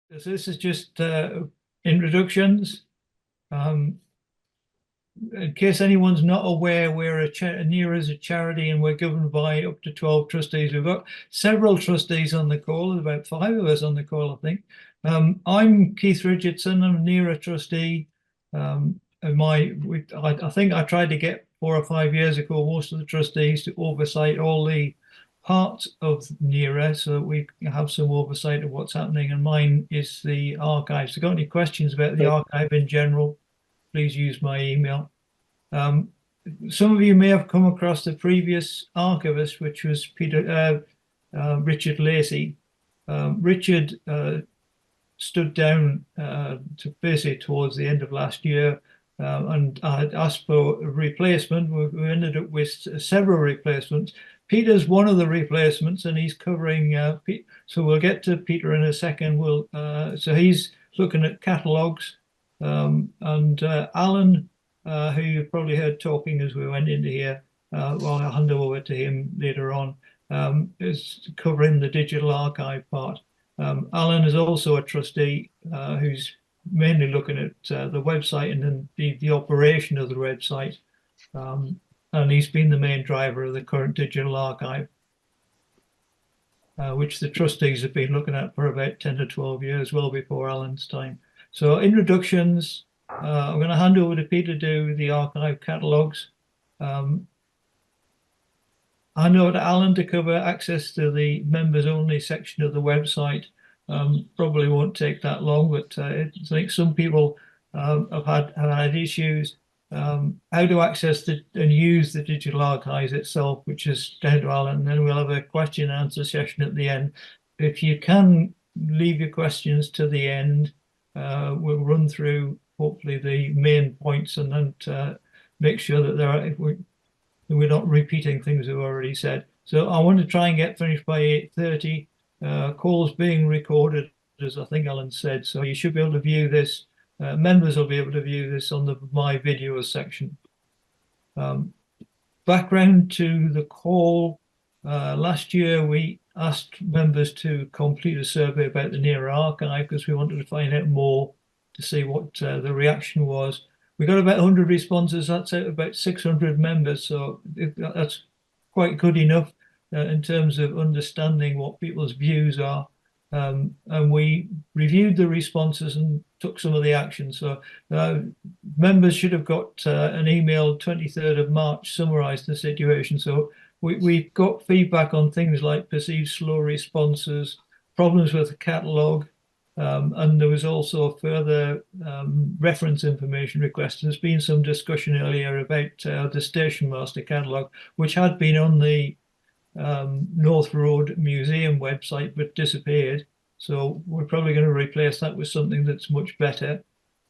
So this is just introductions. In case anyone's not aware, we're NERA is a charity and we're governed by up to 12 trustees. We've got several trustees on the call. There's about 5 of us on the call, I think. I'm Keith Richardson. I'm a NERA trustee. I think I tried to get 4 or 5 years ago most of the trustees to oversight all the parts of NERA so that we have some oversight of what's happening. And mine is the archive. So if you've got any questions about the archive in general, please use my email. Some of you may have come across the previous archivist, which was Richard Lacey. Richard stood down to basically towards the end of last year, and I had asked for a replacement. We ended up with several replacements. Peter's one of the replacements, and he's covering. So we'll get to Peter in a second. So he's looking at catalogues, and Alan, who you've probably heard talking as we went into here. Well, I'll hand over to him later on. Is covering the digital archive part. Alan is also a trustee who's mainly looking at the website and then the operation of the website. And he's been the main driver of the current digital archive, which the trustees have been looking at for about 10 to 12 years, well before Alan's time. So introductions, I'm going to hand over to Peter to do the archive catalogues. Hand over to Alan to cover access to the members only section of the website. Probably won't take that long, but I think some people have had issues. How to access and use the digital archives itself, which is down to Alan. And then we'll have a question and answer session at the end. If you can leave your questions to the end, we'll run through hopefully the main points and then make sure that we're not repeating things we've already said. So I want to try and get finished by 8:30. Calls being recorded, as I think Alan said. So you should be able to view this. Members will be able to view this on the My Videos section. Background to the call. Last year, we asked members to complete a survey about the NERA archive because we wanted to find out more to see what the reaction was. We got about 100 responses. That's out of about 600 members. So that's quite good enough in terms of understanding what people's views are. And we reviewed the responses and took some of the action. So members should have got an email 23rd of March summarised the situation. So we got feedback on things like perceived slow responses, problems with the catalogue, and there was also further reference information requested. There's been some discussion earlier about the Station Master catalogue, which had been on the North Road Museum website but disappeared. So we're probably going to replace that with something that's much better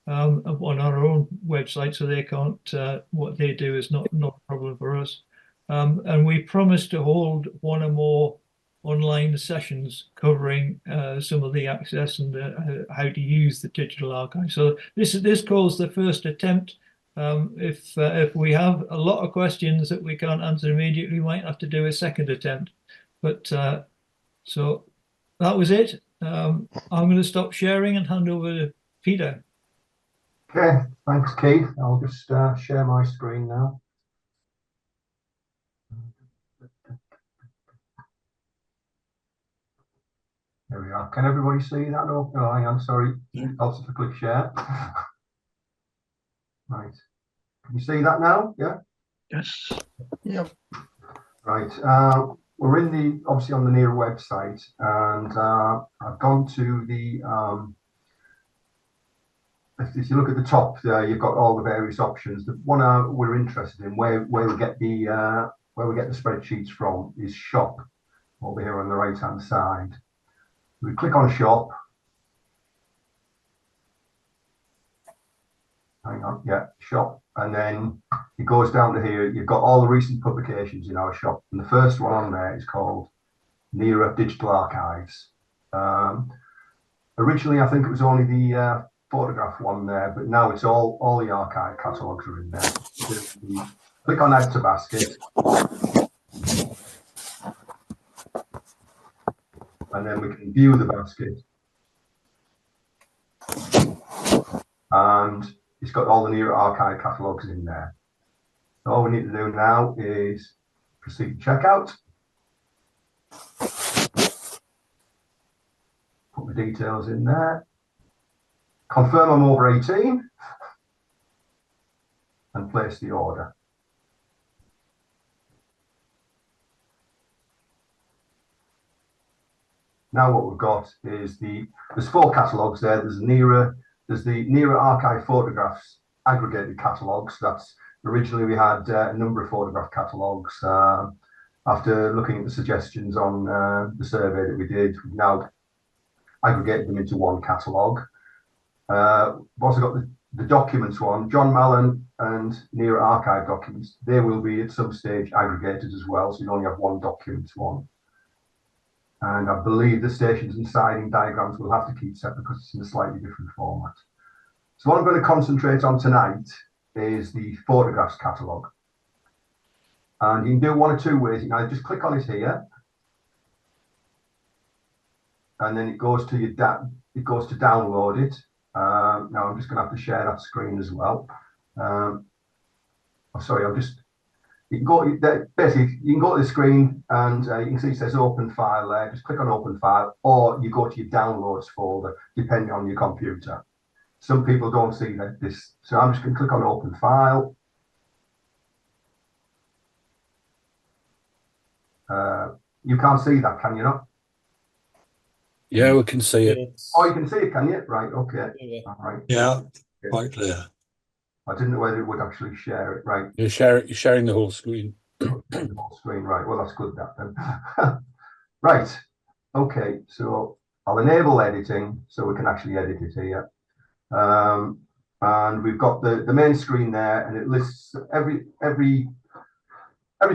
on our own website, so they can't, what they do is not a problem for us. And we promised to hold one or more online sessions covering some of the access and how to use the digital archive. So this calls the first attempt. If we have a lot of questions that we can't answer immediately, we might have to do a second attempt. But so that was it. I'm going to stop sharing and hand over to Peter. Okay, thanks, Keith. I'll just share my screen now. There we are. Can everybody see that? Oh, hang on, sorry. Also to click share. Right. Can you see that now? Yeah? Yes. Yep. Right. We're obviously on the NERA website, and I've gone to the if you look at the top there, you've got all the various options. The one we're interested in, where we get the spreadsheets from, is shop over here on the right hand side. We click on shop. Hang on, yeah, shop, and then it goes down to here. You've got all the recent publications in our shop, and the first one on there is called NERA Digital Archives. Originally, I think it was only the photograph one there, but now it's all the archive catalogues are in there. Click on Add to Basket, and then we can view the basket. and it's got all the NERA archive catalogues in there. So all we need to do now is proceed to checkout. Put the details in there. Confirm I'm over 18 and place the order. Now what we've got is there's 4 catalogues there. There's the NERA archive photographs aggregated catalogues. That's originally we had a number of photograph catalogues. After looking at the suggestions on the survey that we did, we've now aggregated them into one catalogue. We've also got the documents one, John Mallon and NERA archive documents. They will be at some stage aggregated as well, so you only have one document one. And I believe the stations and siding diagrams will have to keep separate because it's in a slightly different format. So what I'm going to concentrate on tonight is the photographs catalogue. And you can do one or two ways. You can either just click on it here, and then it goes to download it. Now I'm just going to have to share that screen as well. You can go there, basically you can go to the screen and you can see it says open file there. Just click on open file, or you go to your downloads folder depending on your computer. Some people don't see this, so I'm just going to click on open file. You can't see that, can you not? Yeah, we can see it. Oh, you can see it, can you? Right, okay. Yeah. All right. Yeah, quite clear. I didn't know whether it would actually share it. Right. You're sharing the whole screen. The whole screen, right. Well, that's good, that then. Right. Okay, so I'll enable editing so we can actually edit it here. And we've got the main screen there, and it lists every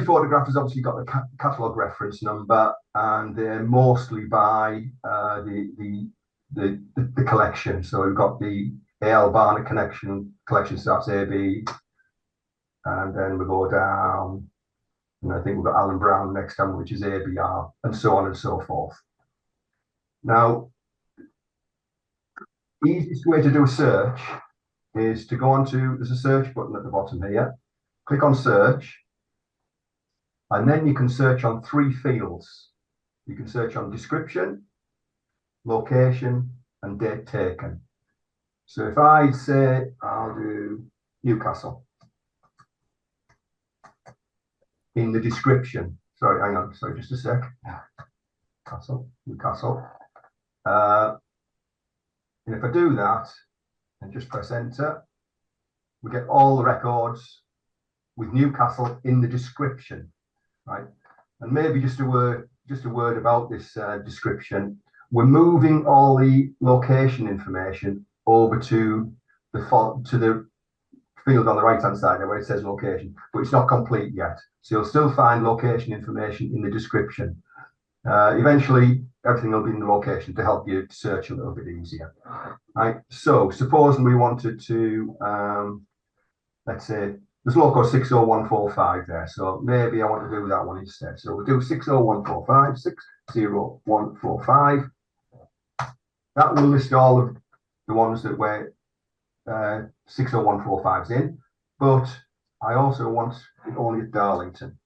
photograph has obviously got a catalogue reference number, and they're mostly by the collection. So we've got the A.L. Barnett collection starts AB, and then we go down, and I think we've got Alan Brown next time, which is ABR, and so on and so forth. Now, the easiest way to do a search is to go there's a search button at the bottom here, click on search, and then you can search on 3 fields. You can search on description, location, and date taken. So if I say I'll do Newcastle in the description, sorry, hang on, sorry, just a sec. Newcastle. And if I do that and just press enter, we get all the records with Newcastle in the description, right? And maybe just a word about this description. We're moving all the location information over to the field on the right hand side there where it says location, but it's not complete yet. So you'll still find location information in the description. Eventually, everything will be in the location to help you search a little bit easier. Right. So supposing we wanted to, let's say, there's local 60145 there. So maybe I want to do that one instead. So we'll do 60145, 60145. That will list all of the ones that were 60145's in, but I also want it only at Darlington.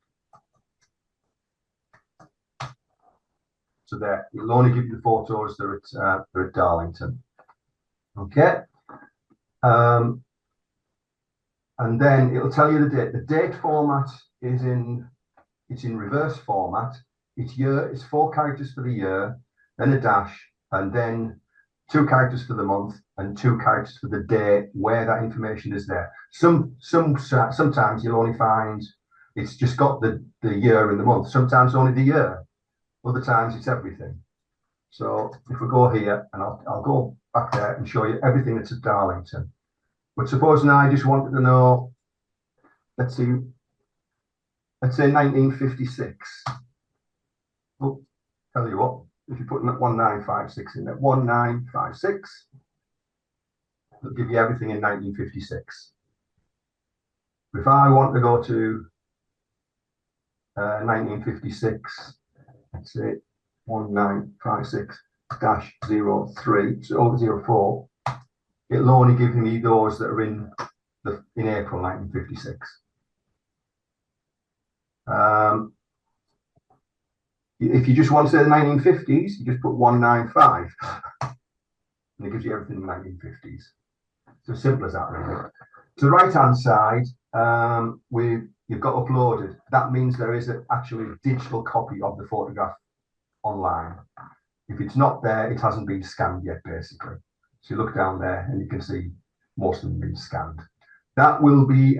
So there, it'll only give you the photos that are at Darlington. Okay. And then it'll tell you the date. The date format is in reverse format. It's year, it's 4 characters for the year, then a dash, and then 2 characters for the month and 2 characters for the day where that information is there. Sometimes you'll only find it's just got the year and the month. Sometimes only the year. Other times it's everything. So if we go here, and I'll go back there and show you everything that's at Darlington. But supposing I just wanted to know, let's say 1956. Oh, tell you what, if you put in that 1956 in there, 1956, it'll give you everything in 1956. If I want to go to 1956, let's say 1956-03, so 04, it'll only give me those that are in April 1956. If you just want to say the 1950s, you just put 195, and it gives you everything in the 1950s. So simple as that, really. To the right-hand side, you've got uploaded. That means there is actually a digital copy of the photograph online. If it's not there, it hasn't been scanned yet, basically. So you look down there and you can see most of them been scanned. That will be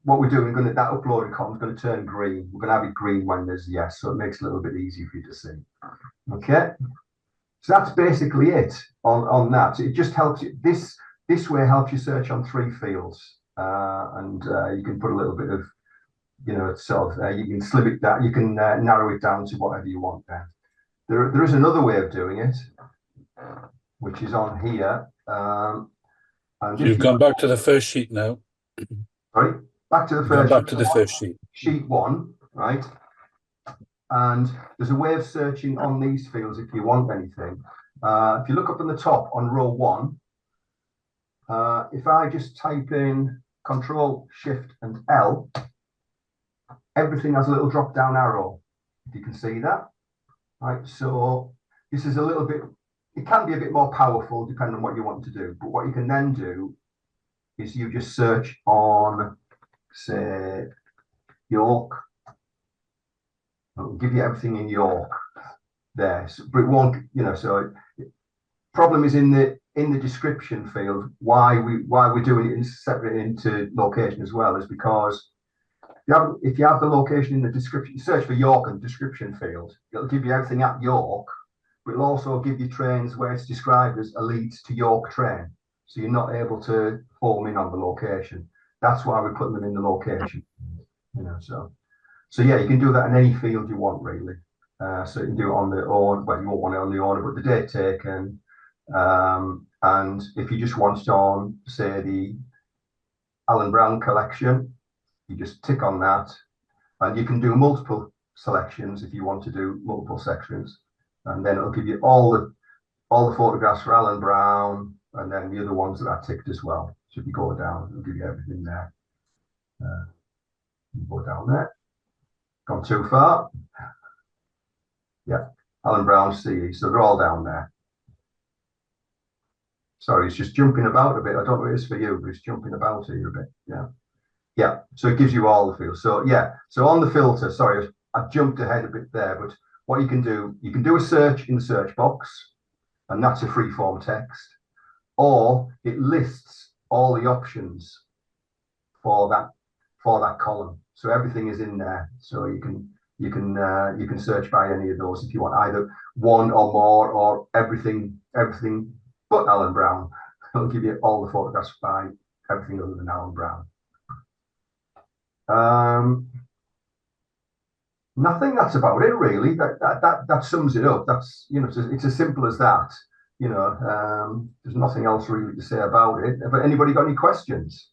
what we're doing. That uploaded column is going to turn green. We're going to have it green when there's yes, so it makes it a little bit easier for you to see. Okay, so that's basically it on that. So it just helps you. This way helps you search on 3 fields, and you can put a little bit of, sort of, you can slim it down. You can narrow it down to whatever you want. There is another way of doing it, which is on here. And You've gone back to the first sheet now. Sorry, back to the You've first. gone back to the first sheet. Sheet 1, right? And there's a way of searching on these fields if you want anything. If you look up on the top on row 1, if I just type in Control, Shift, and L, everything has a little drop-down arrow. If you can see that, right? So this is a little bit. It can be a bit more powerful depending on what you want to do. But what you can then do is you just search on, say, York. It'll give you everything in York there. So, but it won't, so problem is in the description field. Why we're doing it separate into location as well is because if you have the location in the description, you search for York in the description field, it'll give you everything at York. But it'll also give you trains where it's described as a Leeds to York train. So you're not able to home in on the location. That's why we're putting them in the location. So yeah, you can do that in any field you want, really. So you can do it on the order, well, you won't want it on the order, but the date taken. And if you just want it on, say, the Alan Brown collection, you just tick on that. And you can do multiple selections if you want to do multiple sections. And then it'll give you all the photographs for Alan Brown, and then the other ones that are ticked as well. So if you go down, it'll give you everything there. You go down there. Gone too far. Yeah, Alan Brown CE. So they're all down there. Sorry, it's just jumping about a bit. I don't know what it is for you, but it's jumping about here a bit. Yeah. So it gives you all the fields. So yeah. So on the filter, sorry, I jumped ahead a bit there, but what you can do a search in the search box, and that's a free form text, or it lists all the options for that column. So everything is in there. So you can search by any of those if you want, either one or more, or everything but Alan Brown. It'll give you all the photographs by everything other than Alan Brown. Nothing. That's about it, really. That sums it up. That's it's as simple as that. There's nothing else really to say about it. But anybody got any questions?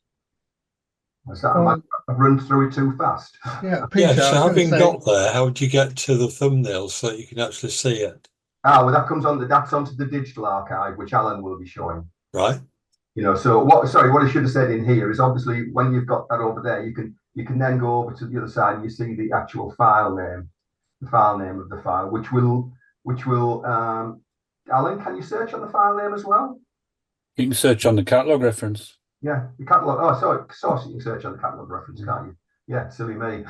I've run through it too fast. Yeah, Peter. Yeah, so having got there, how would you get to the thumbnail so that you can actually see it? Well, that's onto the digital archive, which Alan will be showing. Right. So what I should have said in here is obviously when you've got that over there, you can then go over to the other side and you see the actual file name, the file name of the file, which will Alan, can you search on the file name as well? You can search on the catalogue reference. Yeah, the catalogue. Oh, sorry, source you can search on the catalogue reference, can't you? Yeah, silly me.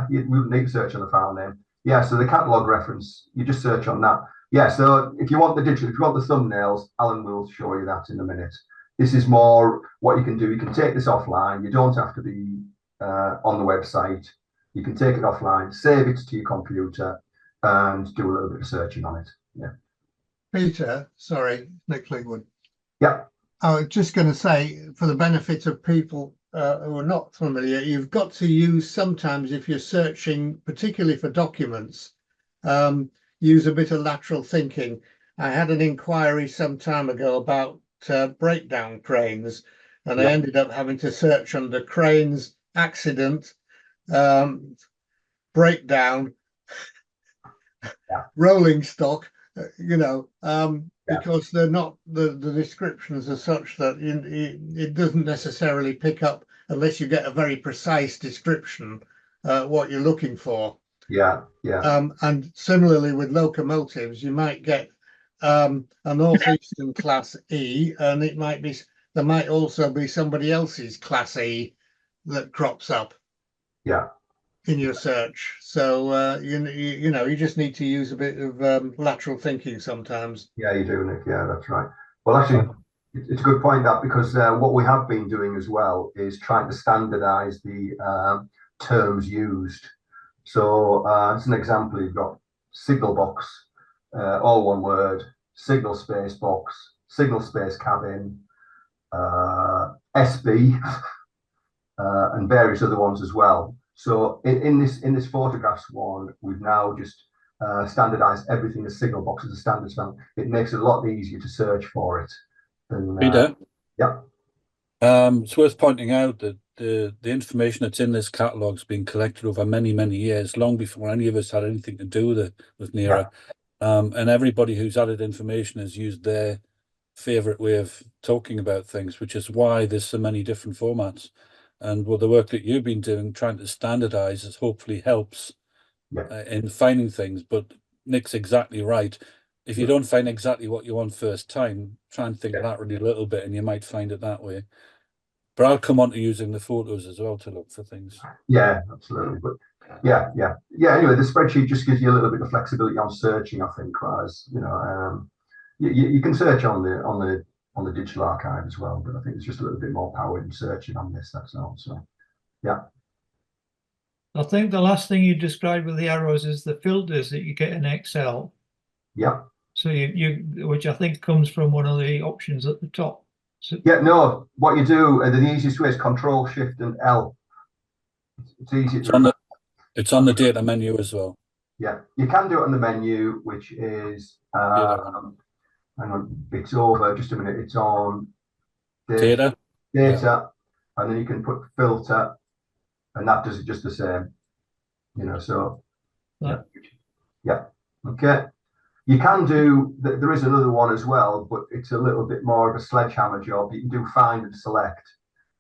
You wouldn't need to search on the file name. Yeah, so the catalogue reference, you just search on that. Yeah, so if you want the thumbnails, Alan will show you that in a minute. This is more what you can do. You can take this offline. You don't have to be on the website. You can take it offline, save it to your computer, and do a little bit of searching on it. Yeah. Peter, sorry, Nick Lingwood. Yeah. I was just going to say, for the benefit of people who are not familiar, you've got to use sometimes, if you're searching, particularly for documents, use a bit of lateral thinking. I had an inquiry some time ago about breakdown cranes, and I ended up having to search under cranes, accident, breakdown, rolling stock, you know, because they're not the descriptions are such that it doesn't necessarily pick up unless you get a very precise description what you're looking for. Yeah. And similarly with locomotives, you might get a Northeastern Class E, and there might also be somebody else's Class E that crops up. Yeah. In your search. So you know, you just need to use a bit of lateral thinking sometimes. Yeah, you do, Nick. Yeah, that's right. Well, actually, it's a good point, that, because what we have been doing as well is trying to standardize the terms used. So as an example, you've got signal box, all one word, signal space box, signal space cabin, SB, and various other ones as well. So in this photographs one, we've now just standardized everything as signal box as a standard spell. It makes it a lot easier to search for it. Than, Peter? Yeah. It's worth pointing out that the information that's in this catalogue's been collected over many, many years, long before any of us had anything to do with NERA. Yeah. And everybody who's added information has used their favorite way of talking about things, which is why there's so many different formats. And with the work that you've been doing, trying to standardize, it hopefully helps in finding things. But Nick's exactly right. If you don't find exactly what you want first time, try and think laterally a little bit, and you might find it that way. But I'll come on to using the photos as well to look for things. Yeah, absolutely. But yeah. Anyway, the spreadsheet just gives you a little bit of flexibility on searching, I think. Whereas, you know, you can search on the digital archive as well, but I think there's just a little bit more power in searching on this. That's all. So, yeah. I think the last thing you described with the arrows is the filters that you get in Excel. Yeah. So which I think comes from one of the options at the top. So, yeah, no, what you do, the easiest way is Control Shift and L. It's easy. It's on the data menu as well. Yeah, you can do it on the menu, which is hang on, it's over. Just a minute. It's on data, and then you can put filter, and that does it just the same. You know, so yeah. Okay. You can do, there is another one as well, but it's a little bit more of a sledgehammer job. You can do find and select,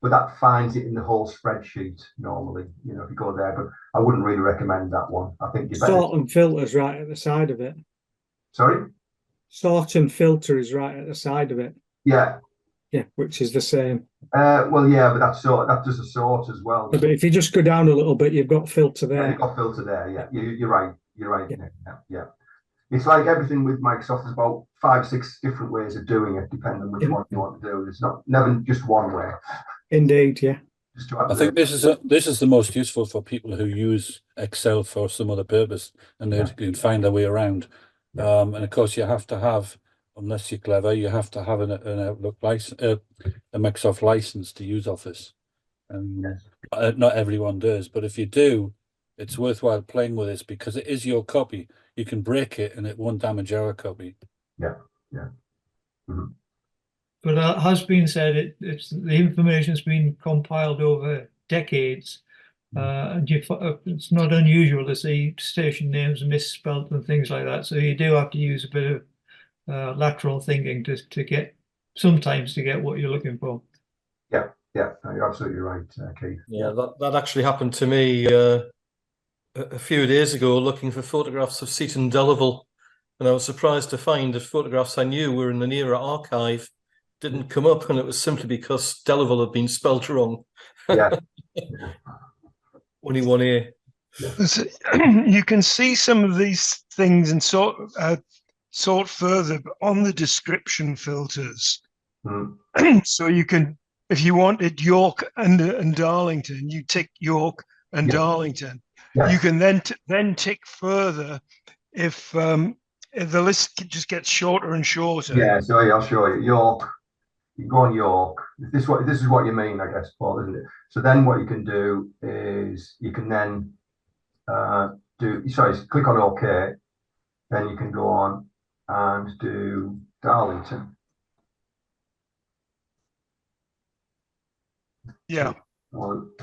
but that finds it in the whole spreadsheet normally, you know, if you go there. But I wouldn't really recommend that one. I think you better. Sort and filter's right at the side of it. Sorry? Sort and filter is right at the side of it. Yeah. Yeah, which is the same. Well, yeah, but that does a sort as well. But if you just go down a little bit, you've got filter there. Yeah, you've got filter there. Yeah, you're right. You're right. Yeah. It's like everything with Microsoft. There's about 5, 6 different ways of doing it, depending on which one you want to do. It's never just one way. Indeed, yeah. I think this is the most useful for people who use Excel for some other purpose, and they can find their way around. And of course, you have to have, unless you're clever, you have to have an Outlook license, a Microsoft license to use Office. And not everyone does, but if you do, it's worthwhile playing with this because it is your copy. You can break it and it won't damage our copy. Yeah. Mm-hmm. But it has been said, the information's been compiled over decades, and it's not unusual to see station names misspelled and things like that. So you do have to use a bit of lateral thinking to get what you're looking for. Yeah, you're absolutely right, Keith. Yeah, that actually happened to me a few days ago, looking for photographs of Seaton Delaval, and I was surprised to find that photographs I knew were in the NERA archive didn't come up, and it was simply because Delaval had been spelt wrong. Yeah. Only one A. So, you can see some of these things and sort further on the description filters. So you can, if you wanted York and Darlington, you tick York and Darlington. You can then tick further if the list just gets shorter and shorter. Yeah, so I'll show you. York, you go on York. This is what you mean, I guess, Paul, isn't it? So then what you can do is you can then click on OK. Then you can go on and do Darlington. Yeah.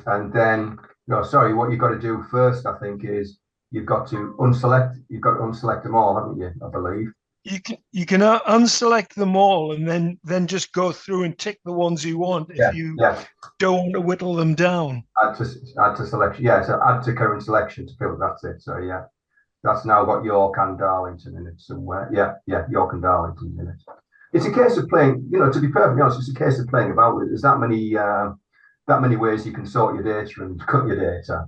And then, what you've got to do first, I think, is you've got to unselect them all, haven't you? I believe. you can unselect them all and then just go through and tick the ones you want if you don't want to whittle them down. Add to selection. Yeah, so add to current selection to filter. That's it. So yeah, that's now got York and Darlington in it somewhere. Yeah, York and Darlington in it. It's a case of playing. You know, to be perfectly honest, it's a case of playing about with it. There's that many ways you can sort your data and cut your data.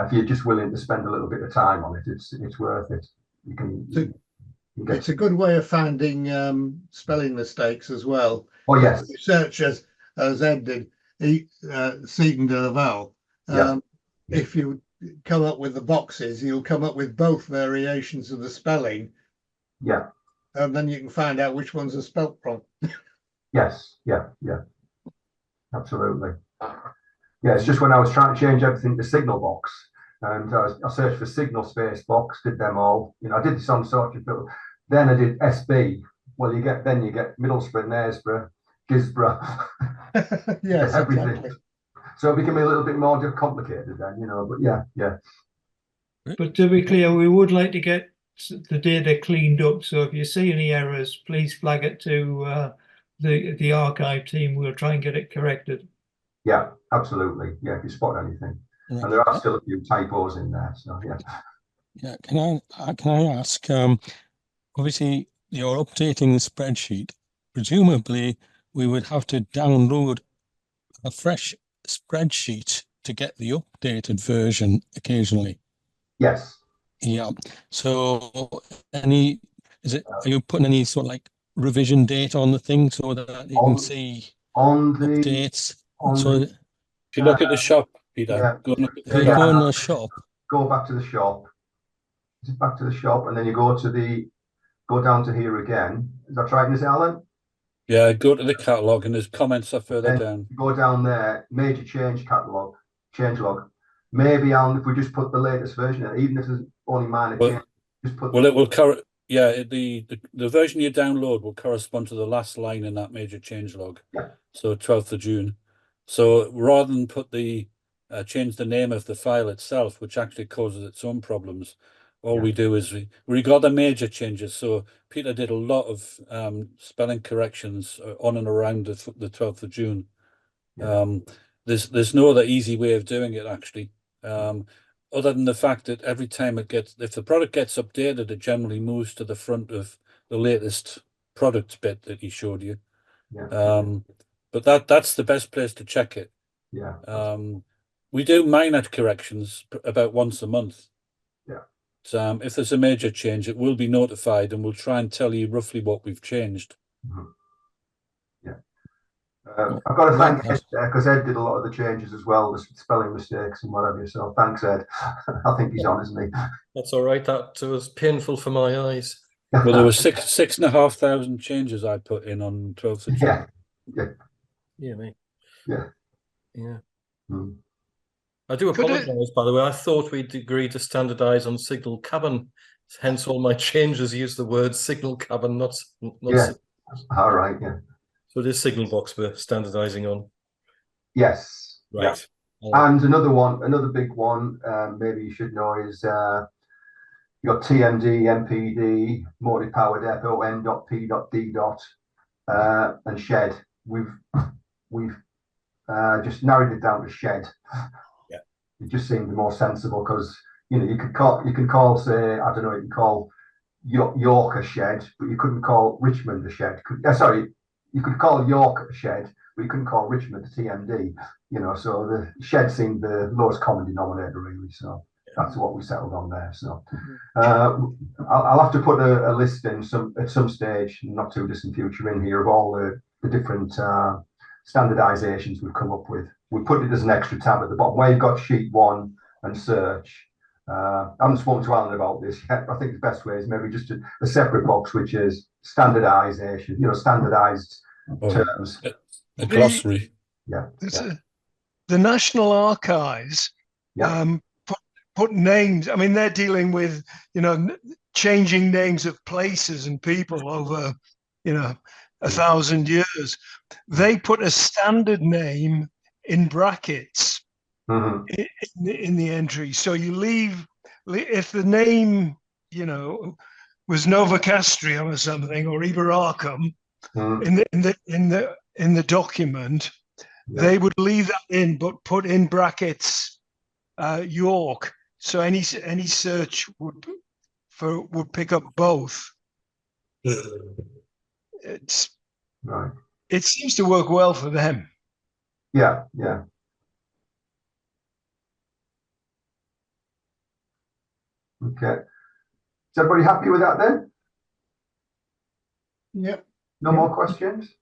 If you're just willing to spend a little bit of time on it, it's worth it. You can. It's a good way of finding spelling mistakes as well. Oh yes. You search as Ed did, Seaton de Laval. If you come up with the boxes, you'll come up with both variations of the spelling. Yeah. And then you can find out which ones are spelt wrong. Yes. Yeah. Absolutely. Yeah, it's just when I was trying to change everything to signal box, and I searched for signal space box, did them all. You know, I did some sort of filter. Then I did SB. Well, you get Middlesbrough, Knaresborough, Gisborough. Yes, everything. Exactly. So it became a little bit more complicated then, you know. But yeah. But to be clear, we would like to get the data cleaned up. So if you see any errors, please flag it to the archive team. We'll try and get it corrected. Yeah, absolutely. Yeah, if you spot anything, and there are still a few typos in there. So yeah. Yeah. Can I ask? Obviously, you're updating the spreadsheet. Presumably, we would have to download a fresh spreadsheet to get the updated version occasionally. Yes. Yeah. So, are you putting any sort of like revision date on the thing so that you can see on the updates? If you look at the shop, Peter, go in the shop. Go back to the shop. Back to the shop, and then you go down to here again. Is that right, Miss Alan? Yeah, go to the catalogue and there's comments are further down. Go down there, major change catalogue, change log. Maybe, Alan, if we just put the latest version in, even if there's only minor change, just put. Well, it will the version you download will correspond to the last line in that major change log. Yeah. So 12th of June. So rather than put change the name of the file itself, which actually causes its own problems, all we do is we regard the major changes. So Peter did a lot of spelling corrections on and around the 12th of June. Yeah. There's no other easy way of doing it actually, other than the fact that every time if the product gets updated, it generally moves to the front of the latest product bit that he showed you. Yeah. But that's the best place to check it. Yeah. We do minor corrections about once a month. If there's a major change, it will be notified and we'll try and tell you roughly what we've changed. Mm-hmm. Yeah. I've got to thank Ed because Ed did a lot of the changes as well, the spelling mistakes and whatever. So thanks, Ed. I think he's on, isn't he? That's all right. That was painful for my eyes. Well, there were 6,500 changes I put in on 12th of June. Yeah, mate. Yeah. Mm. I do apologise, by the way. I thought we'd agreed to standardise on signal cabin. Hence, all my changes use the word signal cabin, not signal. All right. Yeah. So it is signal box we're standardising on. Yes. Right. Yeah. And another big one, maybe you should know is your TMD, MPD, Morley Power Depot, M.P.D. And shed. We've just narrowed it down to shed. It just seemed more sensible because you can call say I don't know, you can call York a shed, but you couldn't call Richmond a shed. You could call York a shed, but you couldn't call Richmond a TMD. So the shed seemed the lowest common denominator really. So that's what we settled on there. So I'll have to put a list in at some stage, not too distant future, in here of all the different standardizations we've come up with. We put it as an extra tab at the bottom where you've got sheet 1 and search. I haven't spoken to Alan about this yet. I think the best way is maybe just a separate box, which is standardization, standardized terms. A glossary. The National Archives put names. I mean, they're dealing with, changing names of places and people over, 1,000 years. They put a standard name in brackets in the entry. So you leave, if the name, was Novocastrium or something, or Iberacum Mm. in the document, Yeah. they would leave that in, but put in brackets York. So any search would pick up both. Right. It seems to work well for them. Yeah, yeah. Okay. Is everybody happy with that then? Yep. No more questions?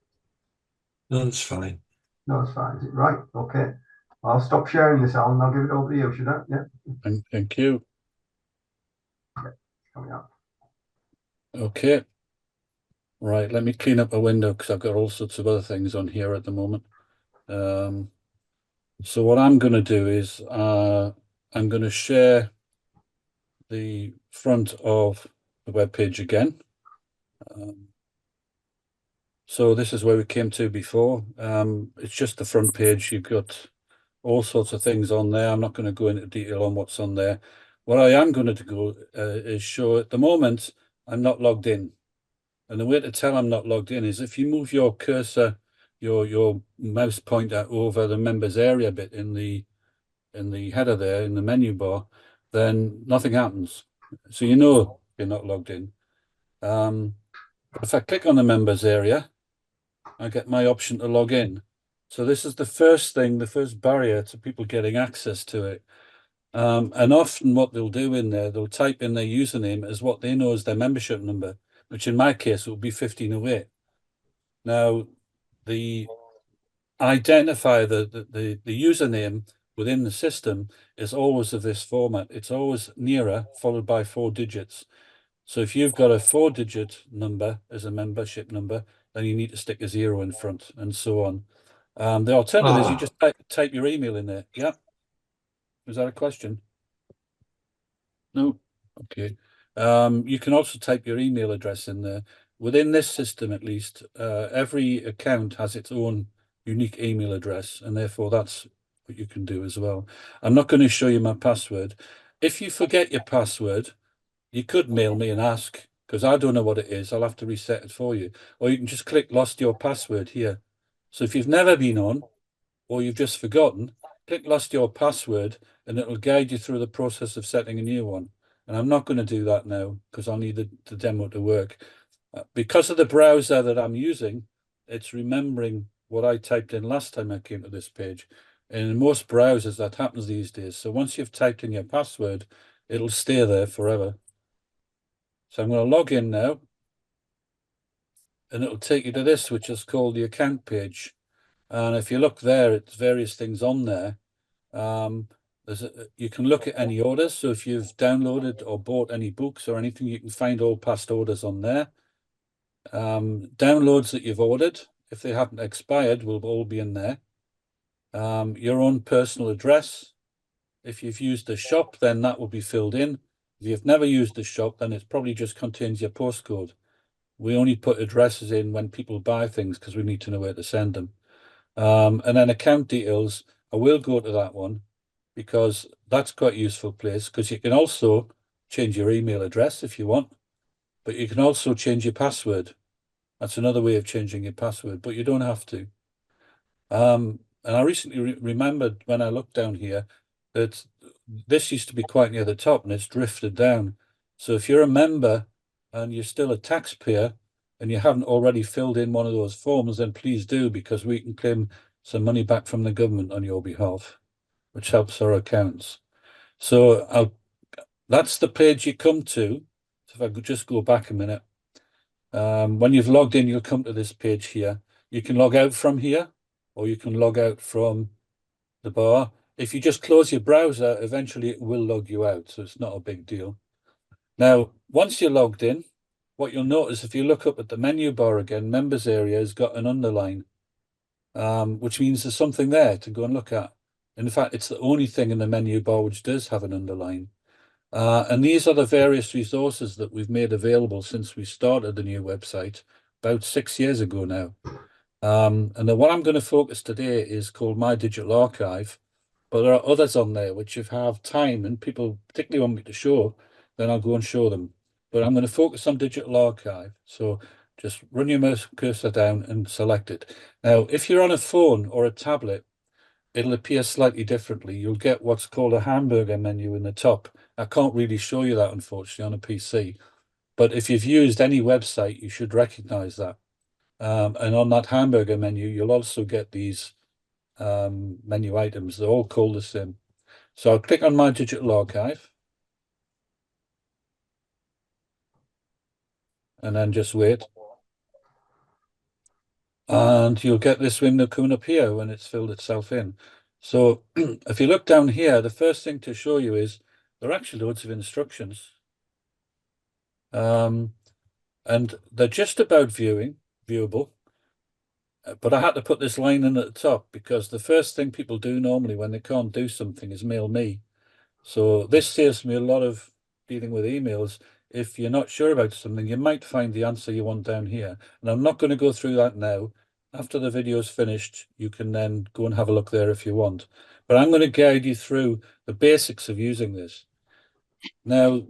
No, that's fine. No, it's fine. Is it right? Okay. I'll stop sharing this, Alan. I'll give it over to you, should I? Yeah. Thank you. Coming up. Okay. Right, let me clean up a window because I've got all sorts of other things on here at the moment. So what I'm going to do is I'm going to share the front of the web page again. So this is where we came to before. It's just the front page. You've got all sorts of things on there. I'm not going to go into detail on what's on there. What I am going to go is show at the moment I'm not logged in. And the way to tell I'm not logged in is if you move your cursor, your mouse pointer over the members area bit in the header there in the menu bar, then nothing happens. So you know you're not logged in. But if I click on the members area, I get my option to log in. So this is the first thing, the first barrier to people getting access to it. And often what they'll do in there, they'll type in their username as what they know as their membership number, which in my case will be 1508. Now, the identifier, the username within the system is always of this format. It's always NERA followed by 4 digits. So if you've got a 4-digit number as a membership number, then you need to stick a 0 in front and so on. The alternative is you just type your email in there. Yeah. Is that a question? No. Okay. You can also type your email address in there. Within this system, at least, every account has its own unique email address, and therefore that's what you can do as well. I'm not going to show you my password. If you forget your password, you could mail me and ask, because I don't know what it is. I'll have to reset it for you. Or you can just click lost your password here. So if you've never been on, or you've just forgotten, click lost your password, and it'll guide you through the process of setting a new one. And I'm not going to do that now because I'll need the demo to work. Because of the browser that I'm using, it's remembering what I typed in last time I came to this page. And in most browsers, that happens these days. So once you've typed in your password, it'll stay there forever. So I'm going to log in now. And it'll take you to this, which is called the account page. And if you look there, it's various things on there. You can look at any orders. So if you've downloaded or bought any books or anything, you can find all past orders on there. Downloads that you've ordered, if they haven't expired, will all be in there. Your own personal address. If you've used the shop, then that will be filled in. If you've never used the shop, then it probably just contains your postcode. We only put addresses in when people buy things because we need to know where to send them. And then account details, I will go to that one because that's quite a useful place because you can also change your email address if you want, but you can also change your password. That's another way of changing your password, but you don't have to. And I recently remembered when I looked down here that this used to be quite near the top and it's drifted down. So if you're a member and you're still a taxpayer and you haven't already filled in one of those forms, then please do, because we can claim some money back from the government on your behalf, which helps our accounts. So that's the page you come to. So if I could just go back a minute. When you've logged in, you'll come to this page here. You can log out from here, or you can log out from the bar. If you just close your browser, eventually it will log you out, so it's not a big deal. Now, once you're logged in, what you'll notice if you look up at the menu bar again, members area has got an underline, which means there's something there to go and look at. In fact, it's the only thing in the menu bar which does have an underline. And these are the various resources that we've made available since we started the new website about 6 years ago now. And the one I'm going to focus today is called My Digital Archive, but there are others on there which if I have time and people particularly want me to show, then I'll go and show them. but I'm going to focus on Digital Archive. So just run your mouse cursor down and select it. Now, if you're on a phone or a tablet, it'll appear slightly differently. You'll get what's called a hamburger menu in the top. I can't really show you that, unfortunately, on a PC. But if you've used any website, you should recognize that. And on that hamburger menu, you'll also get these menu items. They're all called the same. So I'll click on My Digital Archive. And then just wait. And you'll get this window coming up here when it's filled itself in. So if you look down here, the first thing to show you is there are actually loads of instructions. And they're just about viewable. But I had to put this line in at the top because the first thing people do normally when they can't do something is mail me. So this saves me a lot of dealing with emails. If you're not sure about something, you might find the answer you want down here. And I'm not going to go through that now. After the video is finished, you can then go and have a look there if you want. But I'm going to guide you through the basics of using this. Now,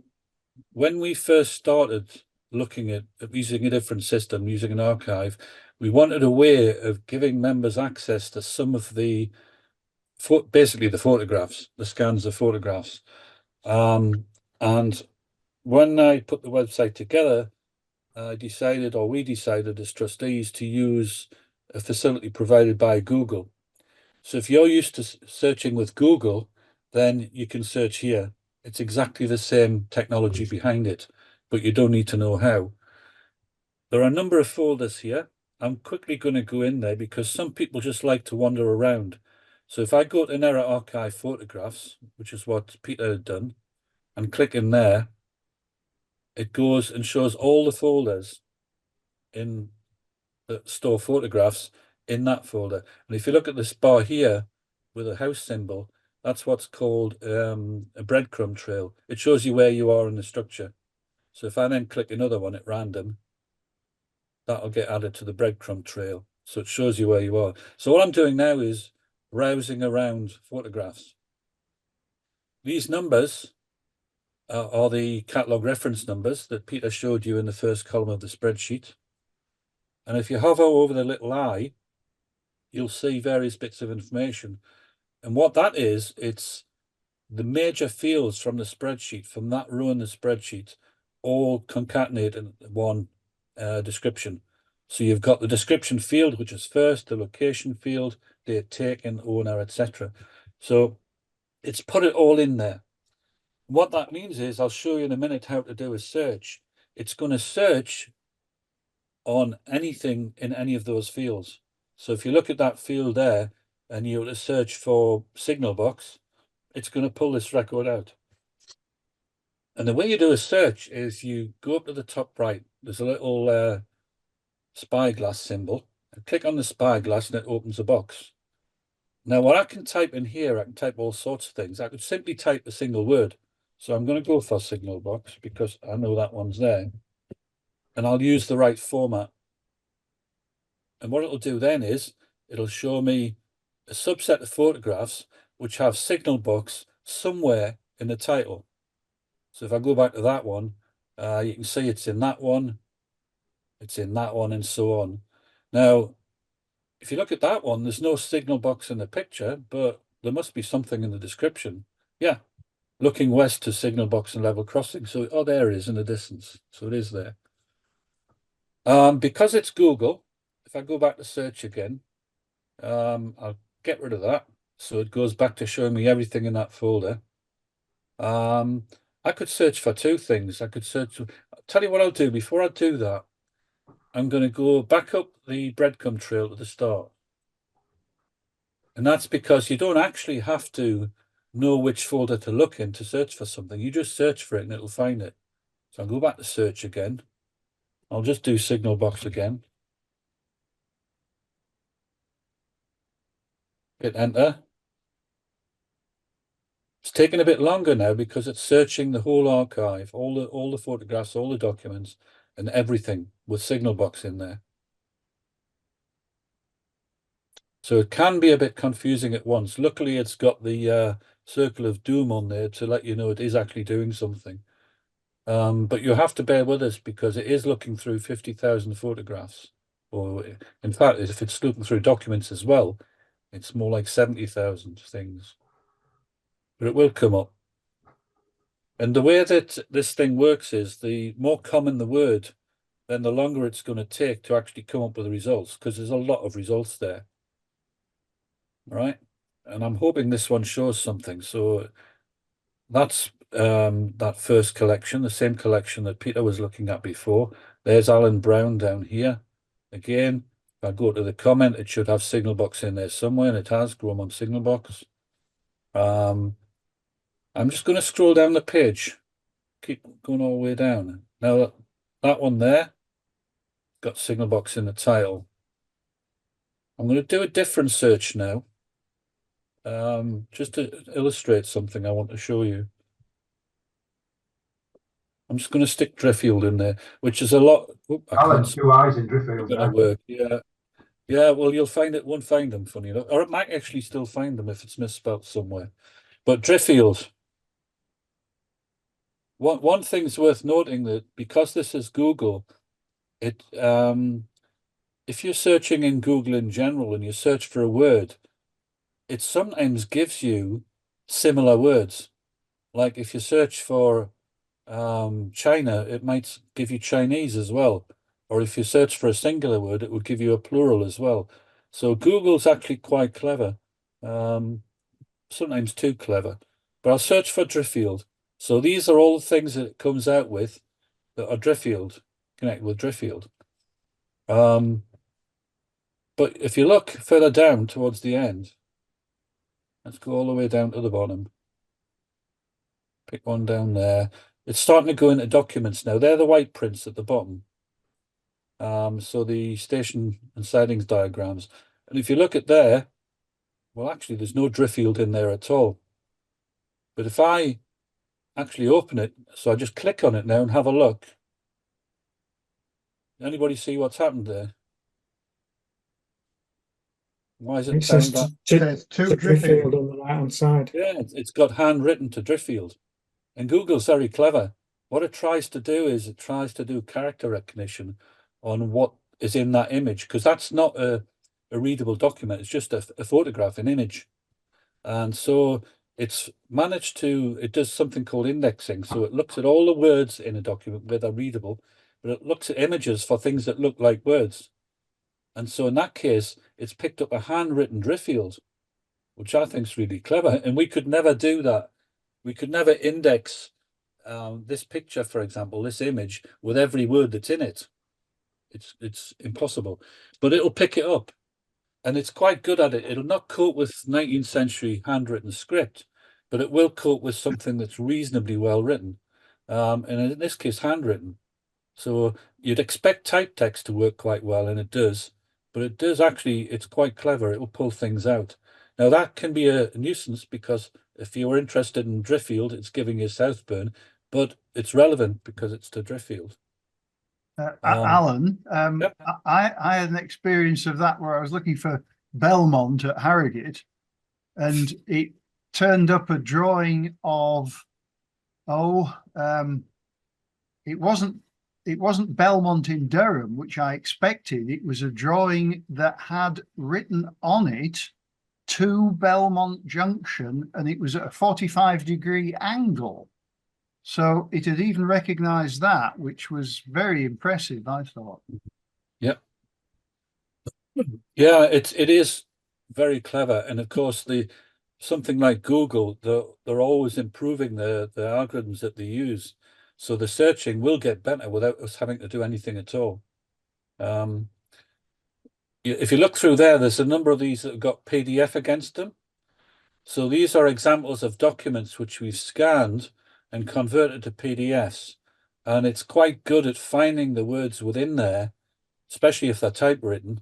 when we first started looking at using a different system, using an archive, we wanted a way of giving members access to some of the, basically the photographs, the scans of photographs. And when I put the website together, we decided as trustees to use a facility provided by Google. So if you're used to searching with Google, then you can search here. It's exactly the same technology behind it, but you don't need to know how. There are a number of folders here. I'm quickly going to go in there because some people just like to wander around. So if I go to NERA Archive Photographs, which is what Peter had done, and click in there, it goes and shows all the folders in that store photographs in that folder. And if you look at this bar here with a house symbol, that's what's called a breadcrumb trail. It shows you where you are in the structure. So if I then click another one at random, that'll get added to the breadcrumb trail. So it shows you where you are. So what I'm doing now is browsing around photographs. These numbers are the catalogue reference numbers that Peter showed you in the first column of the spreadsheet. And if you hover over the little eye, you'll see various bits of information. And what that is, it's the major fields from the spreadsheet, from that row in the spreadsheet, all concatenate in one description. So you've got the description field, which is first, the location field, date taken, owner, etc. So it's put it all in there. What that means is, I'll show you in a minute how to do a search. It's going to search on anything in any of those fields. So if you look at that field there and you were to search for signal box, it's going to pull this record out. And the way you do a search is you go up to the top right. There's a little spyglass symbol. And click on the spyglass and it opens a box. Now what I can type in here, I can type all sorts of things. I could simply type a single word. So I'm going to go for signal box because I know that one's there. And I'll use the right format. And what it'll do then is it'll show me a subset of photographs which have signal box somewhere in the title. So if I go back to that one, you can see it's in that one, it's in that one, and so on. Now, if you look at that one, there's no signal box in the picture, but there must be something in the description. Yeah, looking west to signal box and level crossing. So, oh, there it is in the distance. So it is there. Because it's Google, if I go back to search again, I'll get rid of that. So it goes back to showing me everything in that folder. I could search for two things. I could search. I'll tell you what I'll do. Before I do that, I'm going to go back up the breadcrumb trail to the start. And that's because you don't actually have to know which folder to look in to search for something. You just search for it and it'll find it. So I'll go back to search again. I'll just do signal box again. Hit enter. It's taking a bit longer now because it's searching the whole archive, all the photographs, all the documents, and everything with signal box in there. So it can be a bit confusing at once. Luckily, it's got the circle of doom on there to let you know it is actually doing something. But you have to bear with us because it is looking through 50,000 photographs. Or in fact, if it's looking through documents as well, it's more like 70,000 things. But it will come up. And the way that this thing works is the more common the word, then the longer it's going to take to actually come up with the results, because there's a lot of results there. Right? And I'm hoping this one shows something. So that's that first collection, the same collection that Peter was looking at before. There's Alan Brown down here. Again, if I go to the comment, it should have Signalbox in there somewhere, and it has Gromont Signalbox. I'm just going to scroll down the page, keep going all the way down. Now that one there got Signalbox in the title. I'm going to do a different search now, just to illustrate something I want to show you. I'm just going to stick Driffield in there, which is a lot. Alan, 2 eyes in Driffield. Gonna work. Yeah, yeah. Well, you'll find it. Won't find them, funny enough, or it might actually still find them if it's misspelled somewhere. But Driffield. One thing's worth noting that because this is Google, it if you're searching in Google in general and you search for a word, it sometimes gives you similar words. Like if you search for China, it might give you Chinese as well. Or if you search for a singular word, it would give you a plural as well. So Google's actually quite clever, sometimes too clever. But I'll search for Driffield. So these are all the things that it comes out with that are Driffield, connected with Driffield. But if you look further down towards the end, let's go all the way down to the bottom. Pick one down there. It's starting to go into documents now. They're the white prints at the bottom. So the station and sidings diagrams. And if you look at there, well, actually, there's no Driffield in there at all. But if I actually open it, so I just click on it now and have a look. Anybody see what's happened there? Why is it found that? There's two Driffield on the right hand side. Yeah, it's got handwritten to Driffield. And Google's very clever. What it tries to do is it tries to do character recognition on what is in that image, because that's not a readable document. It's just a photograph, an image. And so it's managed to, it does something called indexing. So it looks at all the words in a document where they're readable, but it looks at images for things that look like words. And so in that case, it's picked up a handwritten Driffield, which I think is really clever. And we could never do that. We could never index this picture, for example, this image, with every word that's in it. It's impossible. But it'll pick it up. And it's quite good at it. It'll not cope with 19th century handwritten script, but it will cope with something that's reasonably well written. And in this case, handwritten. So you'd expect type text to work quite well, and it does. But it does actually, it's quite clever. It will pull things out. Now, that can be a nuisance because if you were interested in Driffield, it's giving you Southburn, but it's relevant because it's to Driffield. Alan, yep. I had an experience of that where I was looking for Belmont at Harrogate, and it turned up a drawing of, it wasn't Belmont in Durham, which I expected. It was a drawing that had written on it to Belmont Junction, and it was at a 45-degree angle. So it had even recognized that, which was very impressive, I thought. Yep. Yeah, it is very clever. And of course, something like Google, they're always improving the algorithms that they use. So the searching will get better without us having to do anything at all. If you look through there, there's a number of these that have got PDF against them. So these are examples of documents which we've scanned and converted to PDFs. And it's quite good at finding the words within there, especially if they're typewritten,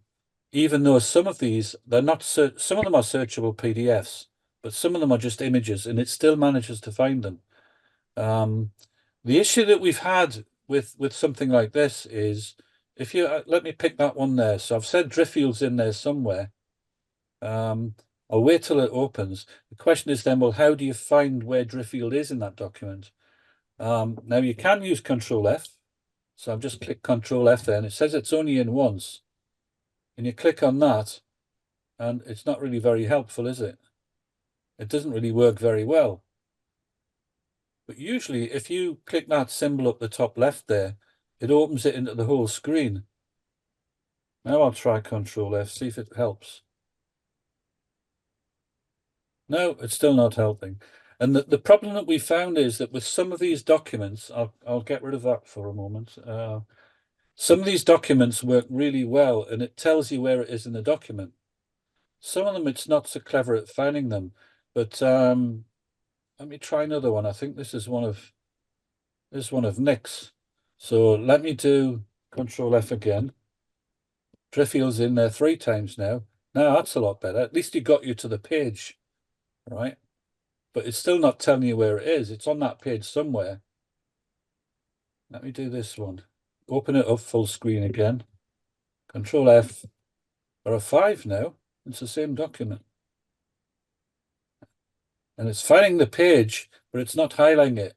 even though some of these, they're not, some of them are searchable PDFs, but some of them are just images, and it still manages to find them. The issue that we've had with something like this is, if you, let me pick that one there. So I've said Driffield's in there somewhere. I'll wait till it opens. The question is then, well, how do you find where Driffield is in that document? Now you can use Control F. So I've just clicked Control F there, and it says it's only in once. And you click on that, and it's not really very helpful, is it? It doesn't really work very well. But usually if you click that symbol up the top left there, it opens it into the whole screen. Now I'll try Control F, see if it helps. No, it's still not helping. And the problem that we found is that with some of these documents, I'll get rid of that for a moment. Some of these documents work really well, and it tells you where it is in the document. Some of them, it's not so clever at finding them. But let me try another one. I think this is one of Nick's. So let me do Control F again. Drifield's in there 3 times now. Now that's a lot better. At least he got you to the page, right? But it's still not telling you where it is. It's on that page somewhere. Let me do this one. Open it up full screen again. Control F. There are 5 now. It's the same document. And it's finding the page, but it's not highlighting it.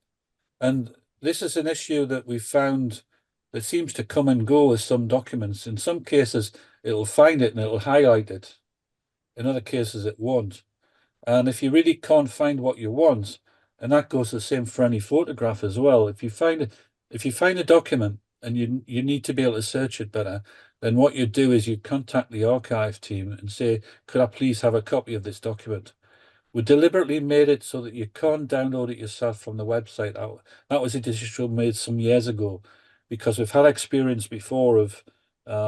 And this is an issue that we found that seems to come and go with some documents. In some cases, it'll find it and it'll highlight it. In other cases, it won't. And if you really can't find what you want, and that goes the same for any photograph as well, if you find a document and you need to be able to search it better, then what you do is you contact the archive team and say, could I please have a copy of this document? We deliberately made it so that you can't download it yourself from the website. That was a decision made some years ago, because we've had experience before of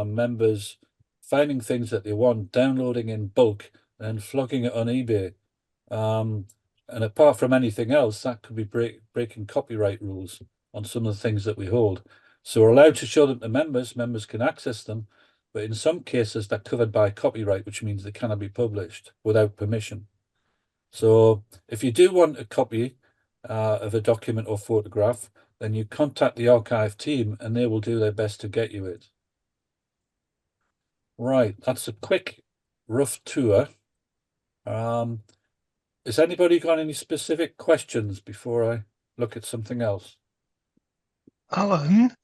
members finding things that they want, downloading in bulk, and flogging it on eBay. And apart from anything else, that could be breaking copyright rules on some of the things that we hold. So we're allowed to show them to members. Members can access them, but in some cases they're covered by copyright, which means they cannot be published without permission. So if you do want a copy of a document or photograph, then you contact the archive team and they will do their best to get you it. Right, that's a quick, rough tour. Has anybody got any specific questions before I look at something else? Alan,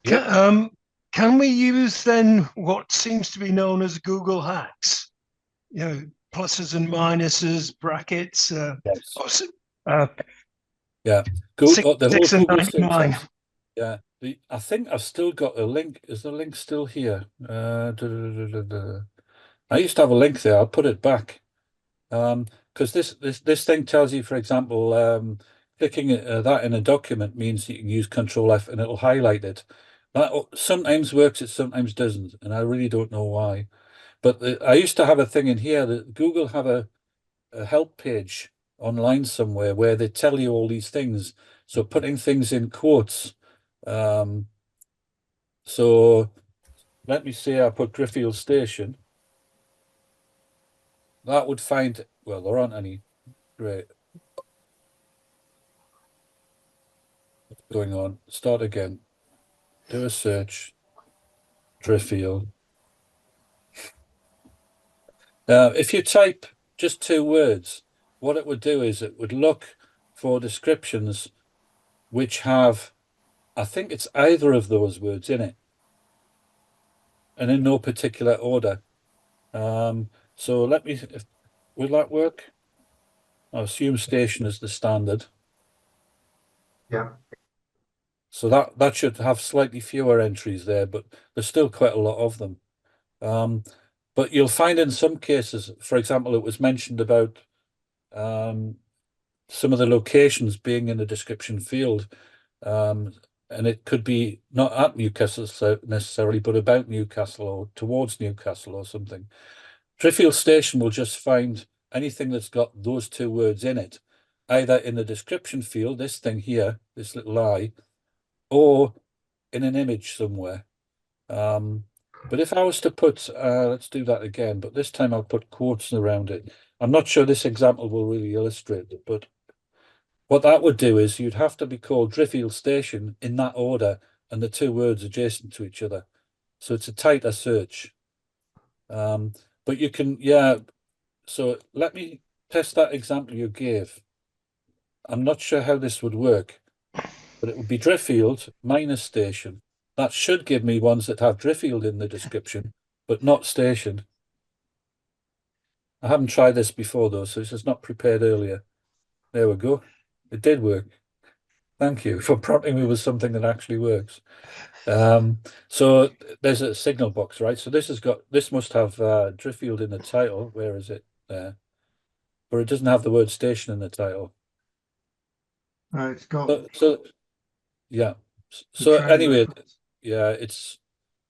Yep. can we use then what seems to be known as Google hacks? You know, pluses and minuses, brackets. Yes. Yeah. The whole 6 and Google 99. syntax. Yeah. I think I've still got a link. Is the link still here? I used to have a link there. I'll put it back. Because this thing tells you, for example, clicking that in a document means you can use Control F and it'll highlight it. That sometimes works, it sometimes doesn't, and I really don't know why. But I used to have a thing in here that Google have a help page online somewhere where they tell you all these things. So putting things in quotes. So let me say I put Driffield Station. That would find, well, there aren't any. Great. What's going on? Start again. Do a search. Driffield. If you type just 2 words, what it would do is it would look for descriptions which have, I think it's either of those words in it, and in no particular order. So let me, will that work? I assume station is the standard. Yeah. So that should have slightly fewer entries there, but there's still quite a lot of them. But you'll find in some cases, for example, it was mentioned about some of the locations being in the description field. And it could be not at Newcastle necessarily, but about Newcastle or towards Newcastle or something. Driffield Station will just find anything that's got those 2 words in it, either in the description field, this thing here, this little eye, or in an image somewhere. But if I was to put, let's do that again, but this time I'll put quotes around it. I'm not sure this example will really illustrate it, but what that would do is you'd have to be called Driffield Station in that order and the 2 words adjacent to each other. So it's a tighter search. But you can, yeah, so let me test that example you gave. I'm not sure how this would work. but it would be Driffield minus station. That should give me ones that have Driffield in the description, but not station. I haven't tried this before though, so this is not prepared earlier. There we go. It did work. Thank you for prompting me with something that actually works. So there's a signal box, right? So this must have Driffield in the title. Where is it? There. But it doesn't have the word station in the title. It's got Yeah. the So train anyway, reference. yeah,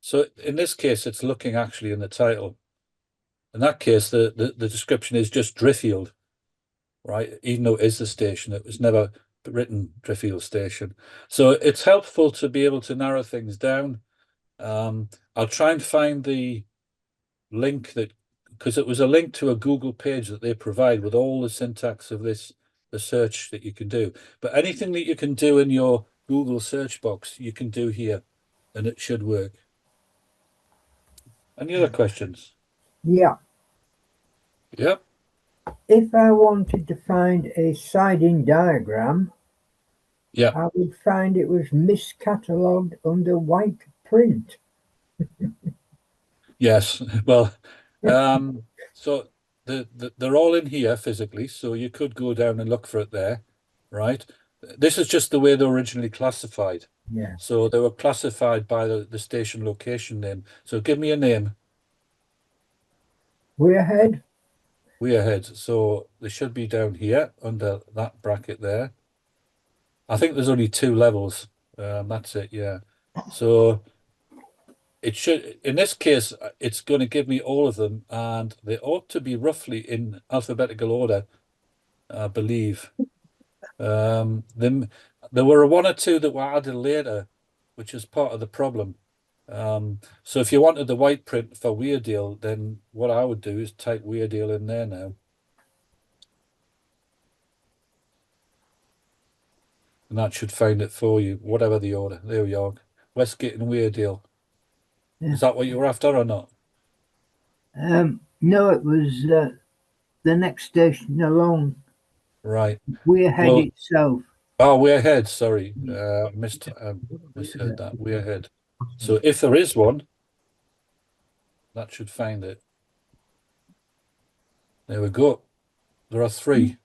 so in this case it's looking actually in the title. In that case, the description is just Driffield, right? Even though it is the station, it was never written Driffield Station. So it's helpful to be able to narrow things down. I'll try and find the link because it was a link to a Google page that they provide with all the syntax of the search that you can do. But anything that you can do in your Google search box, you can do here, and it should work. Any other questions? Yeah. Yep. If I wanted to find a siding diagram, Yeah. I would find it was miscatalogued under white print. Yes. Well, so they're all in here physically, so you could go down and look for it there, right? This is just the way they're originally classified. Yeah. So they were classified by the station location name. So give me a name. Weirhead. Weirhead. So they should be down here under that bracket there. I think there's only 2 levels. That's it, yeah. So it should, in this case, it's going to give me all of them, and they ought to be roughly in alphabetical order, I believe. There were 1 or 2 that were added later, which is part of the problem. So if you wanted the white print for Weirdeal, then what I would do is type Weirdeal in there now. And that should find it for you, whatever the order. There we are. Westgate and Weirdeal. Yeah. Is that what you were after or not? No, it was the next station along. Right. Weirhead itself. Oh, Weirhead, sorry. Misheard that. Weirhead. So if there is one, that should find it. There we go. There are 3.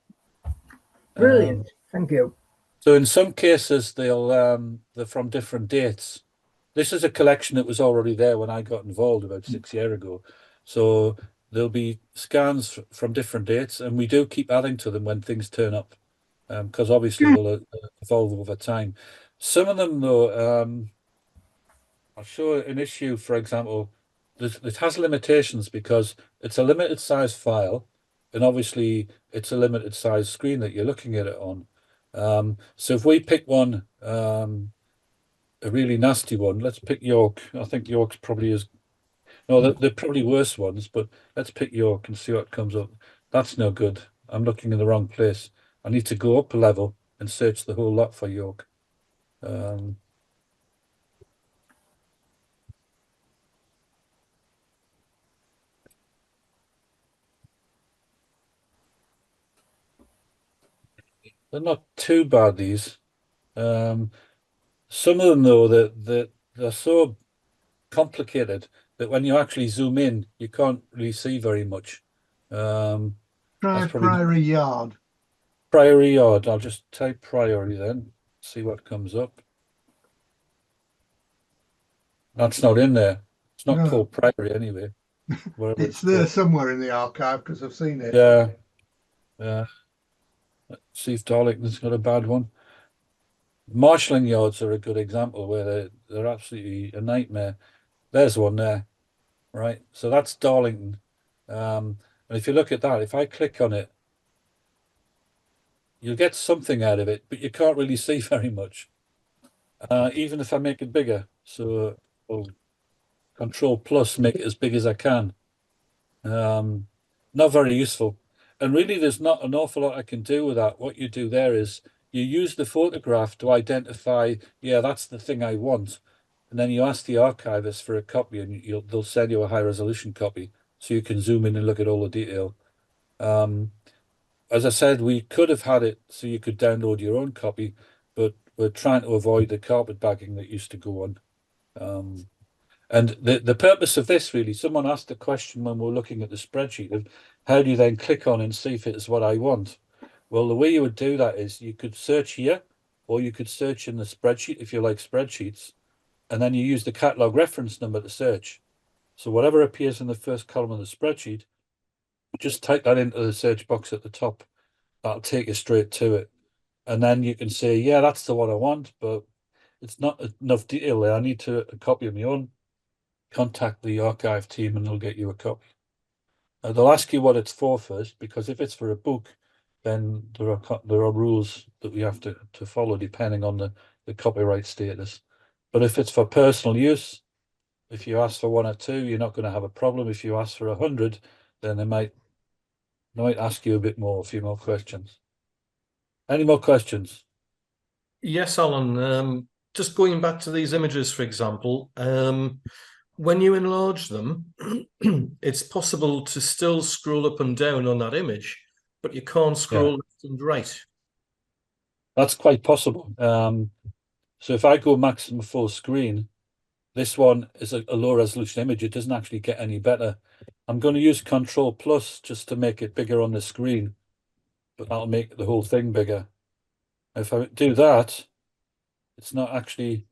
Brilliant. Thank you. So in some cases they're from different dates. This is a collection that was already there when I got involved about 6 years ago. So there'll be scans from different dates, and we do keep adding to them when things turn up, because obviously they'll evolve over time. Some of them, though, I'll show an issue, for example, it has limitations because it's a limited size file, and obviously it's a limited size screen that you're looking at it on. So if we pick one, a really nasty one, let's pick York. I think York's probably no, they're probably worse ones, but let's pick York and see what comes up. That's no good. I'm looking in the wrong place. I need to go up a level and search the whole lot for York. They're not too bad, these. Some of them, though, they're so complicated that when you actually zoom in, you can't really see very much. Try that's probably Priory Yard. Priory Yard. I'll just type Priory then, see what comes up. That's not in there. It's not No. called Priory anyway. It's there somewhere in the archive because I've seen it. Yeah. Yeah. Let's see if Darlington's got a bad one. Marshalling yards are a good example where they're absolutely a nightmare. There's one there, right? So that's Darlington. And if you look at that, if I click on it, you'll get something out of it, but you can't really see very much. Even if I make it bigger. So I'll Control plus, make it as big as I can. Not very useful. And really, there's not an awful lot I can do with that. What you do there is you use the photograph to identify, yeah, that's the thing I want. And then you ask the archivist for a copy, and they'll send you a high resolution copy so you can zoom in and look at all the detail. As I said, we could have had it so you could download your own copy, but we're trying to avoid the carpet bagging that used to go on. And the purpose of this, really, someone asked a question when we're looking at the spreadsheet of how do you then click on and see if it is what I want? Well, the way you would do that is you could search here, or you could search in the spreadsheet if you like spreadsheets, and then you use the catalog reference number to search. So whatever appears in the first column of the spreadsheet, just type that into the search box at the top. That'll take you straight to it. And then you can say, yeah, that's the one I want, but it's not enough detail there. I need a copy of my own. Contact the archive team and they'll get you a copy. They'll ask you what it's for first, because if it's for a book, then there are rules that we have to follow depending on the copyright status. But if it's for personal use, if you ask for 1 or 2, you're not going to have a problem. If you ask for 100, then they might ask you a bit more, a few more questions. Any more questions? Yes, Alan. Just going back to these images, for example, when you enlarge them, it's possible to still scroll up and down on that image, but you can't scroll left and right. That's quite possible. So if I go maximum full screen, this one is a low resolution image. It doesn't actually get any better. I'm going to use Control Plus just to make it bigger on the screen, but that'll make the whole thing bigger. If I do that, it's not actually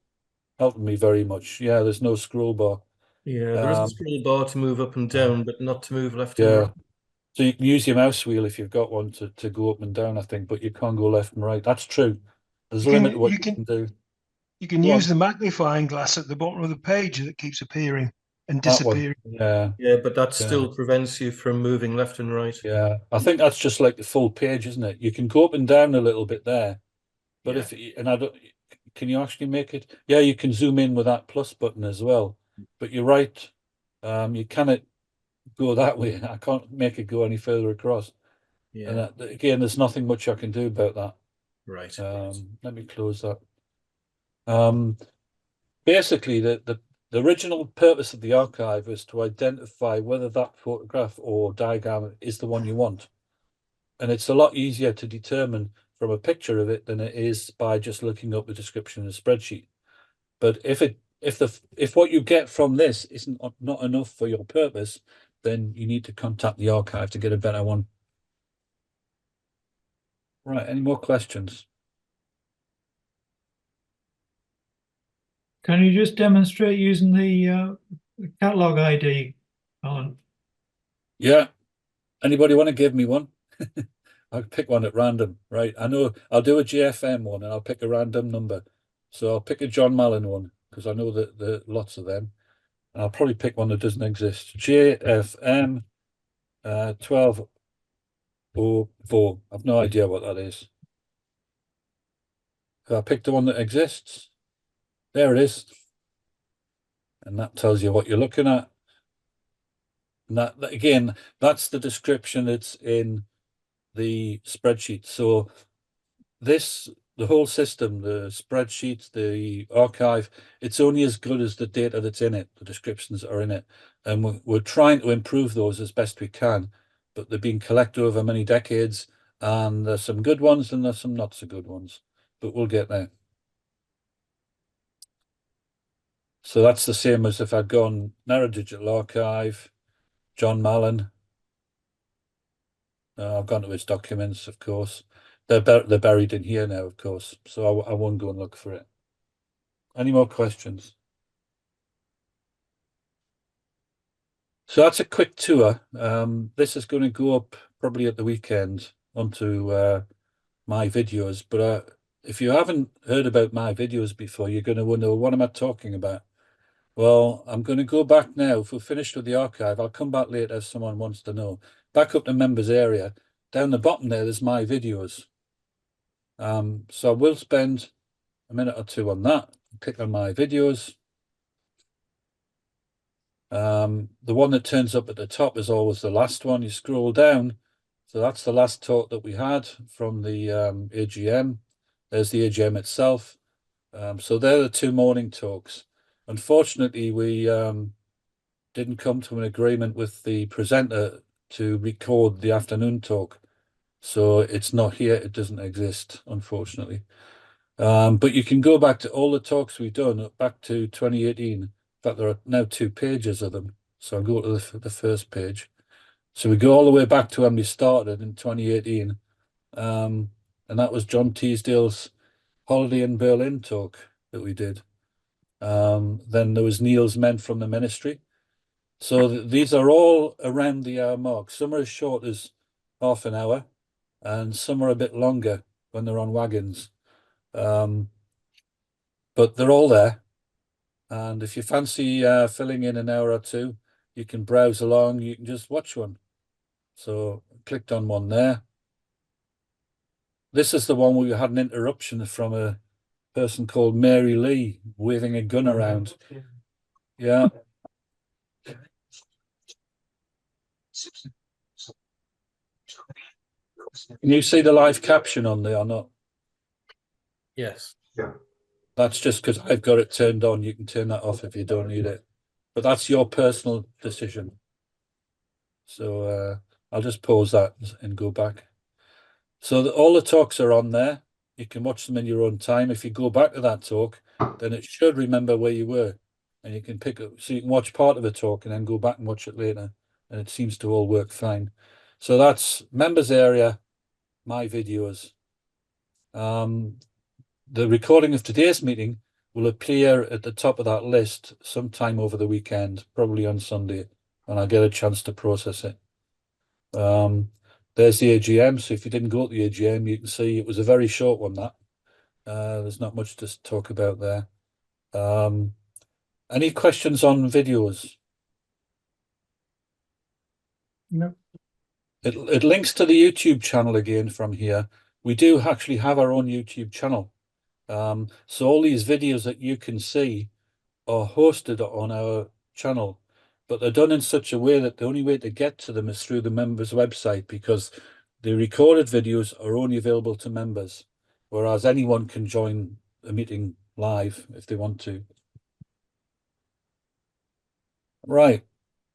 helping me very much. Yeah, there's no scroll bar. Yeah, there is a scroll bar to move up and down, but not to move left and right. So you can use your mouse wheel if you've got one to go up and down, I think, but you can't go left and right. That's true. There's a limit to what you can do. You can use the magnifying glass at the bottom of the page that keeps appearing and disappearing. Yeah, but that still prevents you from moving left and right. Yeah, I think that's just like the full page, isn't it? You can go up and down a little bit there, but can you actually make it? Yeah, you can zoom in with that plus button as well. But you're right, you cannot go that way. I can't make it go any further across. And again, there's nothing much I can do about that. Right. Let me close that. Basically, the original purpose of the archive is to identify whether that photograph or diagram is the one you want. And it's a lot easier to determine from a picture of it than it is by just looking up the description in a spreadsheet. But if what you get from this isn't not enough for your purpose, then you need to contact the archive to get a better one. Right, any more questions? Can you just demonstrate using the catalog ID, Alan? Yeah. Anybody want to give me one? I'll pick one at random, right? I know I'll do a JFM one and I'll pick a random number. So I'll pick a John Mallon one because I know that there are lots of them. And I'll probably pick one that doesn't exist. JFM 1204. I've no idea what that is. I picked the one that exists. There it is. And that tells you what you're looking at. And that again, that's the description that's in the spreadsheet. So the whole system, the spreadsheet, the archive, it's only as good as the data that's in it, the descriptions that are in it. And we're trying to improve those as best we can, but they've been collected over many decades, and there's some good ones and there's some not so good ones, but we'll get there. So that's the same as if I'd gone NERA Digital Archive, John Mallon. I've gone to his documents, of course. They're buried in here now, of course. So I won't go and look for it. Any more questions? So that's a quick tour. This is going to go up probably at the weekend onto my videos. But if you haven't heard about my videos before, you're going to wonder, what am I talking about? Well, I'm going to go back now. If we're finished with the archive, I'll come back later if someone wants to know. Back up to members area. Down the bottom there's my videos. So I will spend a minute or two on that. Click on my videos. The one that turns up at the top is always the last one. You scroll down. So that's the last talk that we had from the AGM. There's the AGM itself. So they're the 2 morning talks. Unfortunately, we didn't come to an agreement with the presenter to record the afternoon talk. So it's not here. It doesn't exist, unfortunately. But you can go back to all the talks we've done back to 2018. In fact, there are now 2 pages of them. So I'll go to the first page. So we go all the way back to when we started in 2018. And that was John Teasdale's Holiday in Berlin talk that we did. Then there was Neil's Men from the Ministry. So these are all around the hour mark. Some are as short as half an hour, and some are a bit longer when they're on wagons. But they're all there. And if you fancy filling in an hour or two, you can browse along, you can just watch one. So I clicked on one there. This is the one where we had an interruption from a person called Mary Lee waving a gun around. Yeah. Can you see the live caption on there or not? Yes. Yeah. That's just because I've got it turned on. You can turn that off if you don't need it. But that's your personal decision. So I'll just pause that and go back. So all the talks are on there. You can watch them in your own time. If you go back to that talk, then it should remember where you were. And you can pick up, so you can watch part of a talk and then go back and watch it later. And it seems to all work fine. So that's members area, my videos. The recording of today's meeting will appear at the top of that list sometime over the weekend, probably on Sunday, and I'll get a chance to process it. There's the AGM. So if you didn't go to the AGM, you can see it was a very short one, that. There's not much to talk about there. Any questions on videos? No. It links to the YouTube channel again from here. We do actually have our own YouTube channel. So all these videos that you can see are hosted on our channel, but they're done in such a way that the only way to get to them is through the members' website, because the recorded videos are only available to members, whereas anyone can join a meeting live if they want to. Right.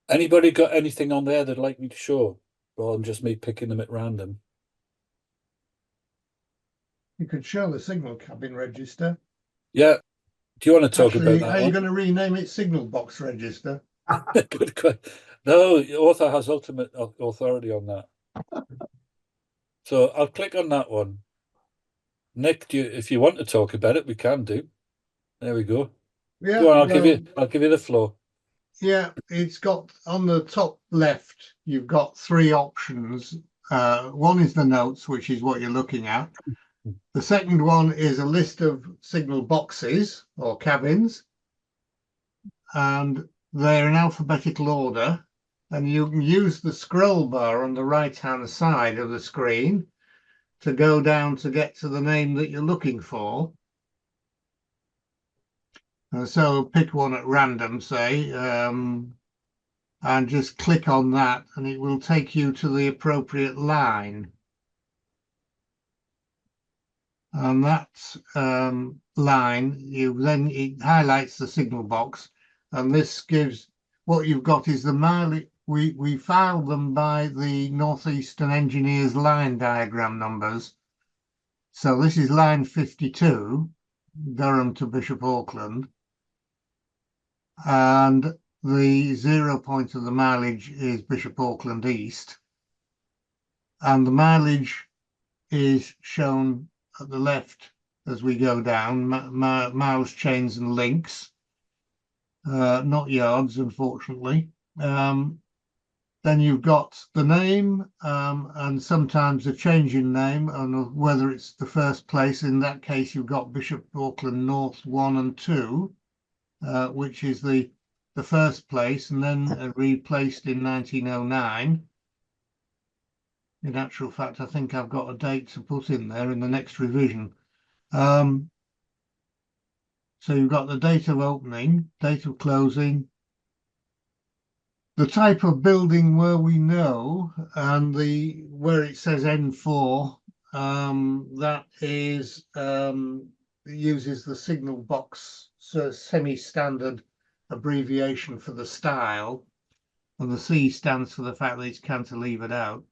Anybody got anything on there they'd like me to show, rather than just me picking them at random? You could show the signal cabin register. Yeah. Do you want to talk Actually, about that are you one? going to rename it signal box register? Good question. No, the author has ultimate authority on that. So I'll click on that one. Nick, if you want to talk about it, we can do. There we go. Yeah, Go on, I'll give you the floor. Yeah, it's got on the top left, you've got 3 options. One is the notes, which is what you're looking at. The second one is a list of signal boxes or cabins, and they're in alphabetical order. And you can use the scroll bar on the right-hand side of the screen to go down to get to the name that you're looking for. So pick one at random, say, and just click on that, and it will take you to the appropriate line. And that line, it highlights the signal box, and this gives what you've got is the mileage. We filed them by the Northeastern Engineers line diagram numbers. So this is line 52, Durham to Bishop Auckland. And the 0 point of the mileage is Bishop Auckland East. And the mileage is shown at the left as we go down, miles, chains and links, not yards, unfortunately. Then you've got the name and sometimes a change in name, and whether it's the first place. In that case, you've got Bishop Auckland North 1 and 2, which is the first place, and then replaced in 1909. In actual fact, I think I've got a date to put in there in the next revision. So you've got the date of opening, date of closing, the type of building where we know, and where it says N4, that is uses the signal box semi-standard abbreviation for the style, and the C stands for the fact that it's cantilevered out.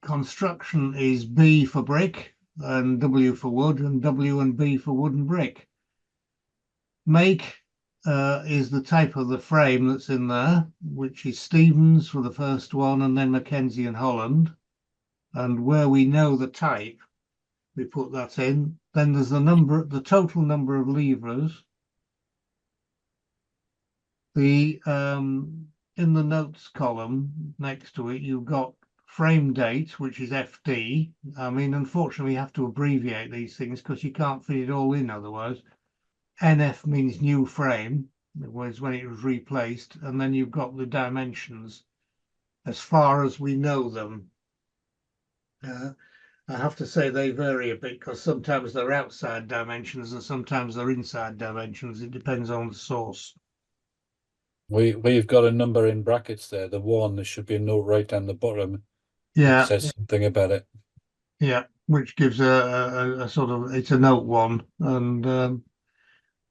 Construction is B for brick, and W for wood, and W and B for wood and brick. Make is the type of the frame that's in there, which is Stevens for the first one, and then Mackenzie and Holland. And where we know the type, we put that in. Then there's the total number of levers. The in the notes column next to it, you've got frame date, which is FD. I mean, unfortunately, you have to abbreviate these things because you can't fit it all in otherwise. NF means new frame, was when it was replaced, and then you've got the dimensions as far as we know them. I have to say they vary a bit because sometimes they're outside dimensions and sometimes they're inside dimensions. It depends on the source. We've got a number in brackets there. The one, there should be a note right down the bottom. Yeah, It says something about it. yeah, which gives a sort of, it's a note one, and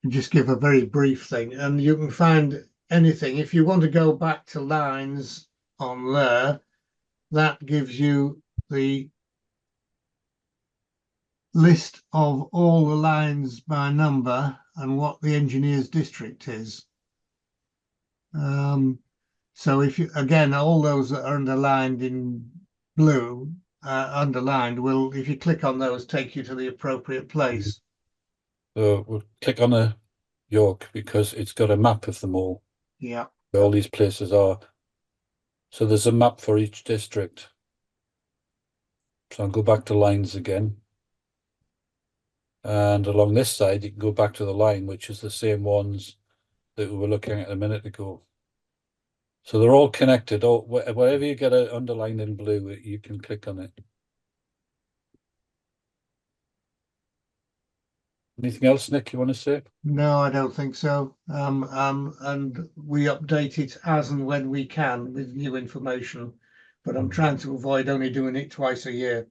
just give a very brief thing. And you can find anything. If you want to go back to lines on there, that gives you the list of all the lines by number and what the engineer's district is. So if you, again, all those that are underlined in blue, underlined will, if you click on those, take you to the appropriate place. So we'll click on a York because it's got a map of them all, Yeah. where all these places are. So there's a map for each district. So I'll go back to lines again. And along this side, you can go back to the line, which is the same ones that we were looking at a minute ago. So they're all connected. Wherever you get it underlined in blue, you can click on it. Anything else, Nick, you want to say? No, I don't think so. And we update it as and when we can with new information, but I'm trying to avoid only doing it twice a year.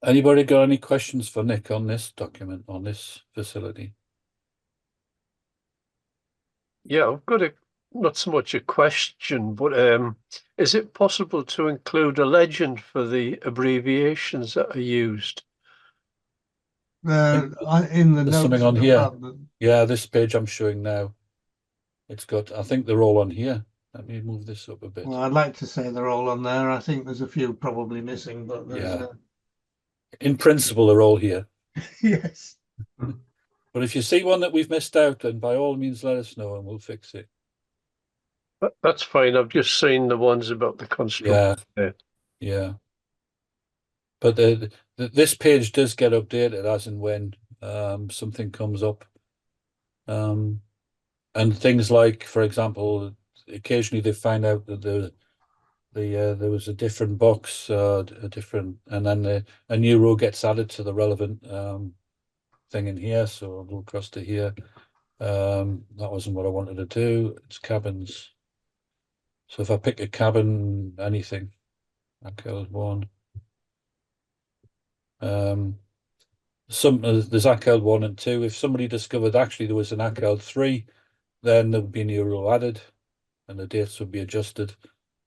Anybody got any questions for Nick on this document, on this facility? Yeah, I've got not so much a question, but is it possible to include a legend for the abbreviations that are used? In the There's notes something on at the here. bottom. Yeah, this page I'm showing now. It's got, I think they're all on here. Let me move this up a bit. Well, I'd like to say they're all on there. I think there's a few probably missing, but there's Yeah. In principle, they're all here. yes. But if you see one that we've missed out, then by all means let us know and we'll fix it. That's fine. I've just seen the ones about the construction. Yeah. Yeah. But this page does get updated as and when something comes up. And things like, for example, occasionally they find out that there was a different box, a different, and then a new row gets added to the relevant thing in here. So I'll go across to here. That wasn't what I wanted to do. It's cabins. So if I pick a cabin, anything, ACL 1. There's ACL 1 and 2. If somebody discovered actually there was an ACL 3, then there would be a new row added and the dates would be adjusted.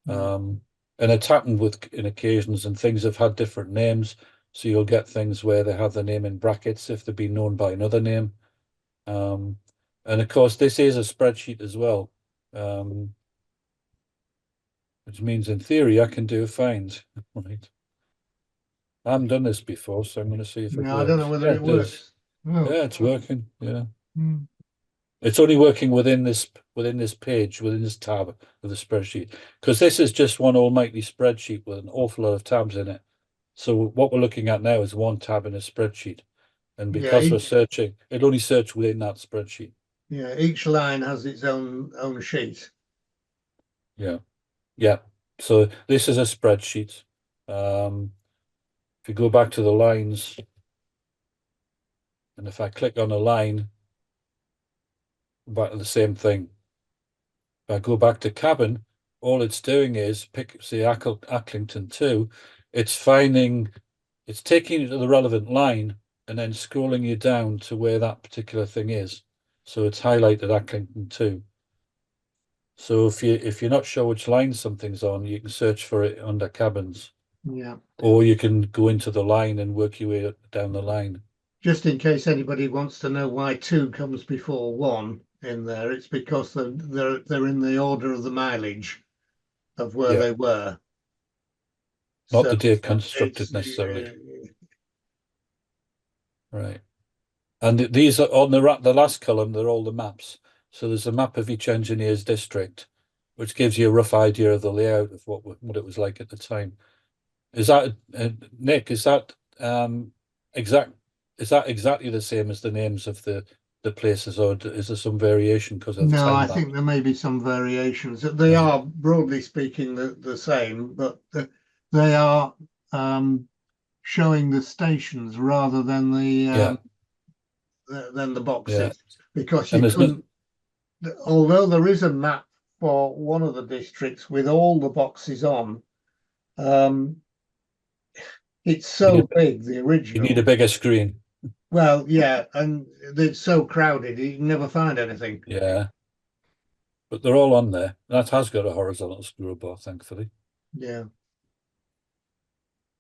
And it's happened in occasions, and things have had different names. So you'll get things where they have the name in brackets if they've been known by another name. And of course, this is a spreadsheet as well, which means in theory I can do a find. Right. I haven't done this before, so I'm going to see if it works. I don't know whether it works. Oh. Yeah, it's working. Yeah. Mm. It's only working within this page, within this tab of the spreadsheet, because this is just one almighty spreadsheet with an awful lot of tabs in it. So what we're looking at now is one tab in a spreadsheet, and because we're searching, it only search within that spreadsheet. Yeah, each line has its own sheet. Yeah, yeah. So this is a spreadsheet. If you go back to the lines, and if I click on a line, back to the same thing. If I go back to cabin, all it's doing is pick, say, Acklington 2. It's taking you to the relevant line and then scrolling you down to where that particular thing is. So it's highlighted Acklington 2. So if you're not sure which line something's on, you can search for it under cabins. Yeah. or you can go into the line and work your way down the line. Just in case anybody wants to know why 2 comes before 1 in there, it's because they're in the order of the mileage of where Yeah. they were. Not So the date constructed it's, necessarily. Right. And these are on the last column, they're all the maps. So there's a map of each engineer's district, which gives you a rough idea of the layout of what it was like at the time. Is that Nick? Is that exactly the same as the names of the places, or is there some variation because of No, time I lapse? think there may be some variations. They are broadly speaking the same, but they are showing the stations rather than the boxes, because you couldn't. Although there is a map for one of the districts with all the boxes on, it's so big, the original. You need a bigger screen. Well, yeah, and it's so crowded, you can never find anything. Yeah. But they're all on there. That has got a horizontal scroll bar, thankfully. Yeah.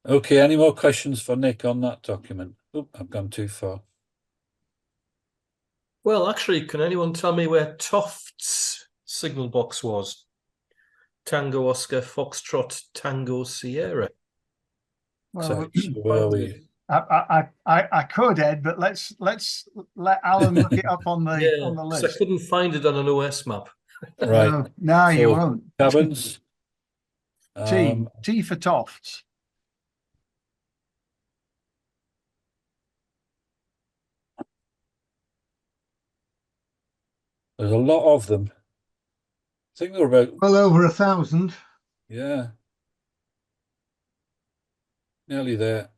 Okay, any more questions for Nick on that document? Oh, I've gone too far. Well, actually, can anyone tell me where Toft's signal box was? Tango Oscar Foxtrot Tango Sierra. Well, where are we? I could, Ed, but let's let Alan look it up on the Yeah, on the 'cause list. I couldn't find it on an OS map. Right. No, you won't. Cabins. T for Tofts. There's a lot of them. I think they're about well over 1,000. Yeah. Nearly there.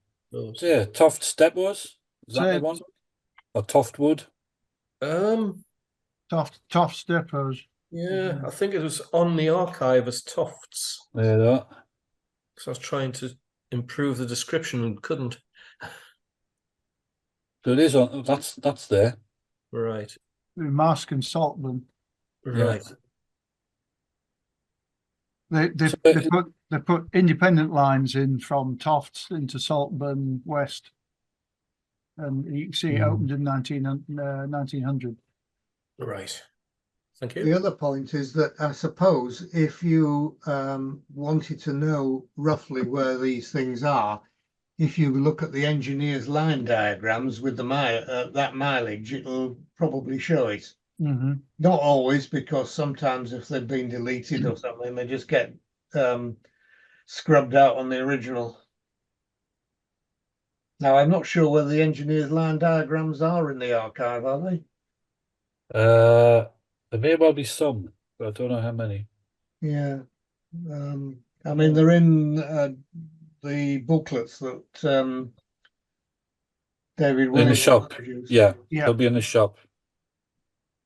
Yeah, Toft Depots. Is that the one? Or Toftwood? Tofts depots. Yeah, I think it was on the archive as Tofts. There they are. So I was trying to improve the description and couldn't. So it is on. That's there. Right. Mask and Saltburn. Right. They put independent lines in from Tofts into Saltburn West, and you can see it opened in 1900. Right. Thank you. The other point is that I suppose if you wanted to know roughly where these things are, if you look at the engineer's line diagrams with the that mileage, it'll probably show it. Mm-hmm. Not always, because sometimes if they've been deleted or something, they just get scrubbed out on the original. Now, I'm not sure whether the engineer's line diagrams are in the archive, are they? There may well be some, but I don't know how many. Yeah. I mean, they're in the booklets that David in the shop. Yeah, they'll be in the shop.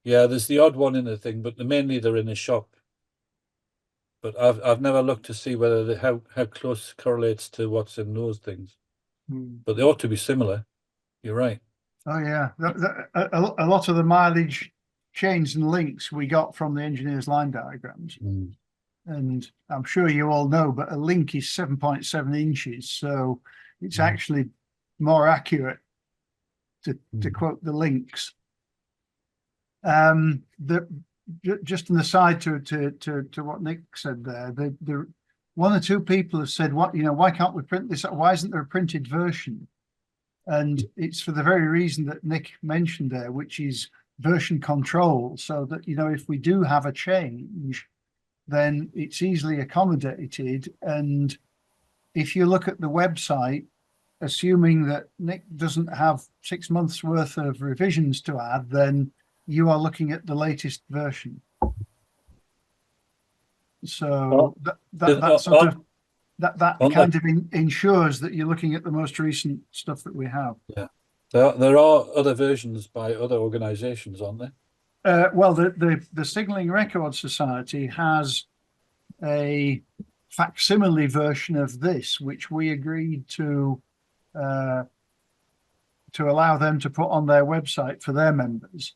Yeah, there's the odd one in the thing, but mainly they're in the shop. But I've never looked to see whether how close correlates to what's in those things. But they ought to be similar. You're right. Oh yeah, a lot of the mileage chains and links we got from the engineer's line diagrams. And I'm sure you all know, but a link is 7.7 inches, so it's actually more accurate to quote the links. Just an aside to what Nick said there, the one or two people have said, why can't we print this? Why isn't there a printed version? And it's for the very reason that Nick mentioned there, which is version control, so that, if we do have a change, then it's easily accommodated. And if you look at the website, assuming that Nick doesn't have 6 months worth of revisions to add, then you are looking at the latest version. So that kind of ensures that you're looking at the most recent stuff that we have. Yeah, there are other versions by other organisations, aren't there? Well, the Signalling Record Society has a facsimile version of this, which we agreed to allow them to put on their website for their members.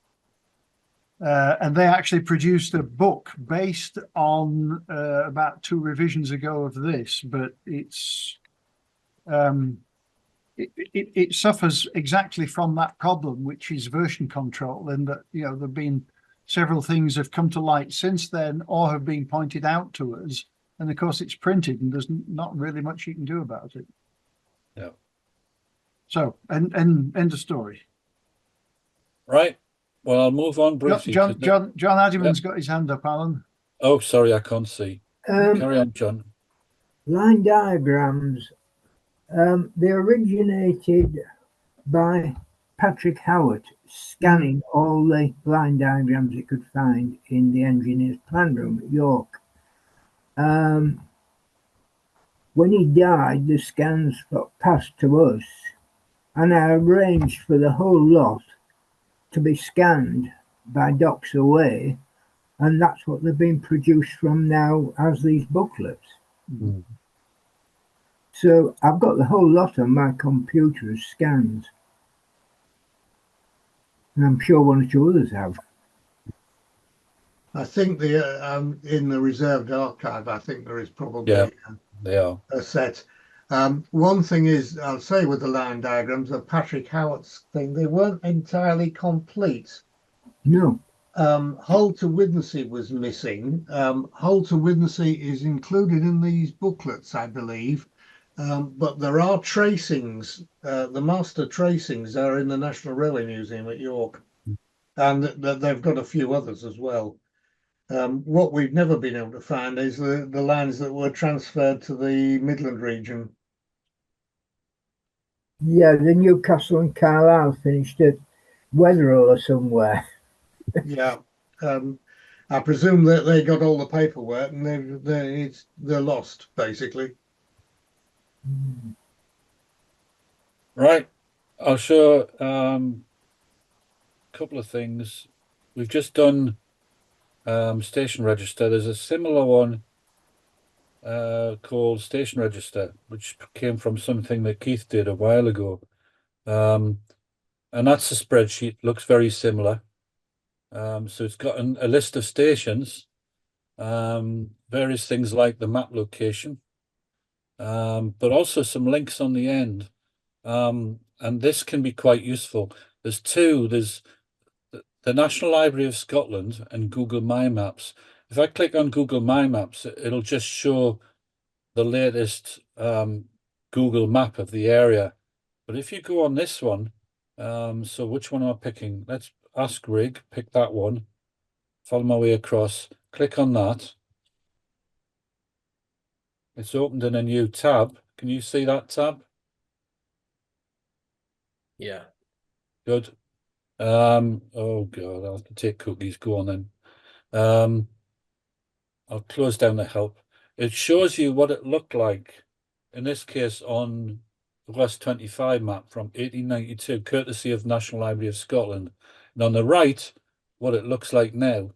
And they actually produced a book based on about 2 revisions ago of this, but it's it suffers exactly from that problem, which is version control, and that there've been several things have come to light since then or have been pointed out to us, and of course it's printed and there's not really much you can do about it. Yeah. So end of story. Right. Well, I'll move on briefly. John Addiman's got his hand up, Alan. Oh, sorry, I can't see. Carry on, John. Line diagrams, they originated by Patrick Howard scanning all the line diagrams he could find in the engineer's plan room at York. When he died, the scans got passed to us, and I arranged for the whole lot to be scanned by Docs Away, and that's what they've been produced from now as these booklets. Mm. So I've got the whole lot on my computer as scans. And I'm sure one or two others have. I think the in the reserved archive, I think there is probably they are a set. One thing is, I'll say with the line diagrams, the Patrick Howard's thing, they weren't entirely complete. No. Hull to Widnesey was missing. Hull to Widnesey is included in these booklets, I believe. But there are tracings. The master tracings are in the National Railway Museum at York. And they've got a few others as well. What we've never been able to find is the lines that were transferred to the Midland region. Yeah, the Newcastle and Carlisle finished at Wetherall or somewhere. Yeah. I presume that they got all the paperwork and they're lost, basically. right. I'll show a couple of things. We've just done station register. There's a similar one called station register, which came from something that Keith did a while ago. And that's a spreadsheet, looks very similar. So it's got a list of stations, various things like the map location, but also some links on the end. And this can be quite useful. There's the National Library of Scotland and Google My Maps. If I click on Google My Maps, it'll just show the latest Google map of the area. But if you go on this one, so which one am I picking? Let's ask Rig, pick that one, follow my way across, click on that. It's opened in a new tab. Can you see that tab? Yeah. Good. Oh God, I'll have to take cookies. Go on then. I'll close down the help. It shows you what it looked like, in this case on the West 25 map from 1892, courtesy of National Library of Scotland. And on the right, what it looks like now.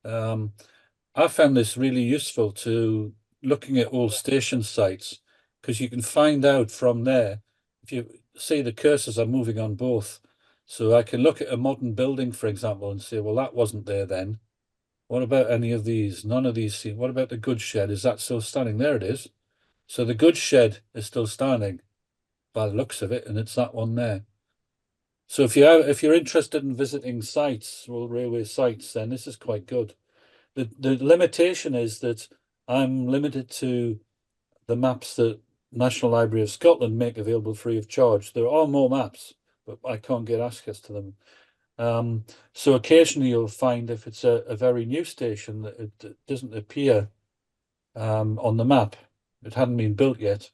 I found this really useful to looking at all station sites, because you can find out from there, if you see the cursors are moving on both. So I can look at a modern building, for example, and say, well, that wasn't there then. What about any of these? None of these. What about the goods shed? Is that still standing? There it is. So the goods shed is still standing by the looks of it, and it's that one there. So if you're interested in visiting sites, Royal Railway sites, then this is quite good. The limitation is that I'm limited to the maps that National Library of Scotland make available free of charge. There are more maps, but I can't get access to them. So occasionally you'll find if it's a very new station that it doesn't appear on the map. It hadn't been built yet.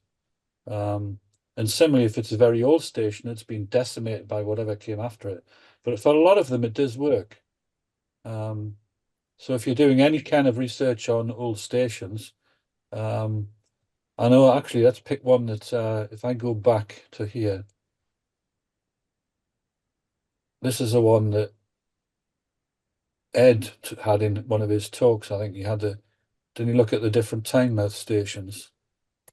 And similarly, if it's a very old station, it's been decimated by whatever came after it. But for a lot of them, it does work. So if you're doing any kind of research on old stations, I know actually, let's pick one that if I go back to here, this is the one that Ed had in one of his talks. I think he had didn't he look at the different Tynemouth stations?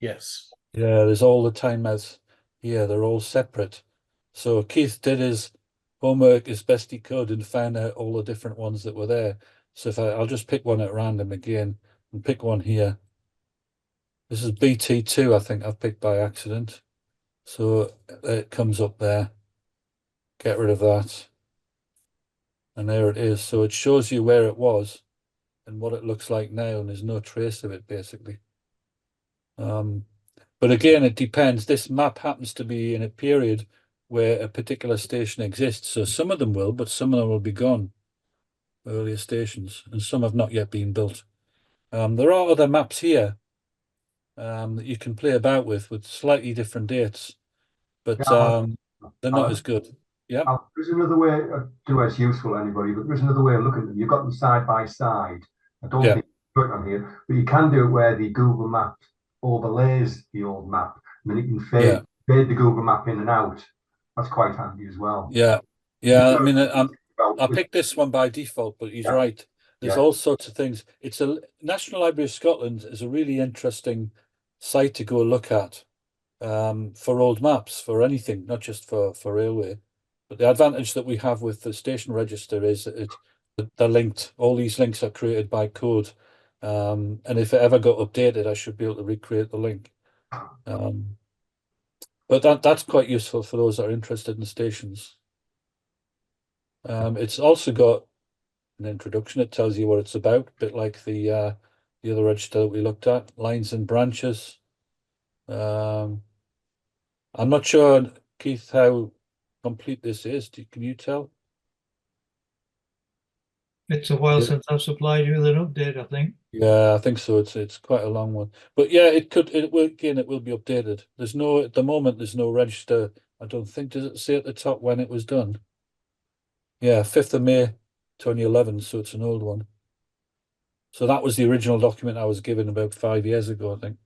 Yes. Yeah, there's all the Tynemouths here. They're all separate. So Keith did his homework as best he could and found out all the different ones that were there. So if I'll just pick one at random again and pick one here. This is BT2, I think I've picked by accident. So it comes up there. Get rid of that. And there it is. So it shows you where it was and what it looks like now, and there's no trace of it, basically. But again, it depends. This map happens to be in a period where a particular station exists. So some of them will, but some of them will be gone, earlier stations, and some have not yet been built. There are other maps here that you can play about with slightly different dates, but they're not as good. Yeah. There's another way, I don't know if it's useful to anybody, but there's another way of looking at them. You've got them side by side. I don't think you put it on here, but you can do it where the Google map overlays the old map, and then you can fade the Google map in and out. That's quite handy as well. Yeah. Yeah. I mean, I picked this one by default, but he's right. There's all sorts of things. It's a National Library of Scotland is a really interesting site to go look at for old maps, for anything, not just for railway. But the advantage that we have with the station register is that they're linked. All these links are created by code. And if it ever got updated, I should be able to recreate the link. But that's quite useful for those that are interested in stations. It's also got an introduction. It tells you what it's about, a bit like the other register that we looked at, lines and branches. I'm not sure, Keith, how complete this is. Can you tell? It's a while since I've supplied you with an update, I think. Yeah, I think so. It's quite a long one, but yeah, it will be updated. There's no, at the moment, there's no register. I don't think, does it say at the top when it was done? Yeah, 5th of May 2011, so it's an old one. So that was the original document I was given about 5 years ago, I think.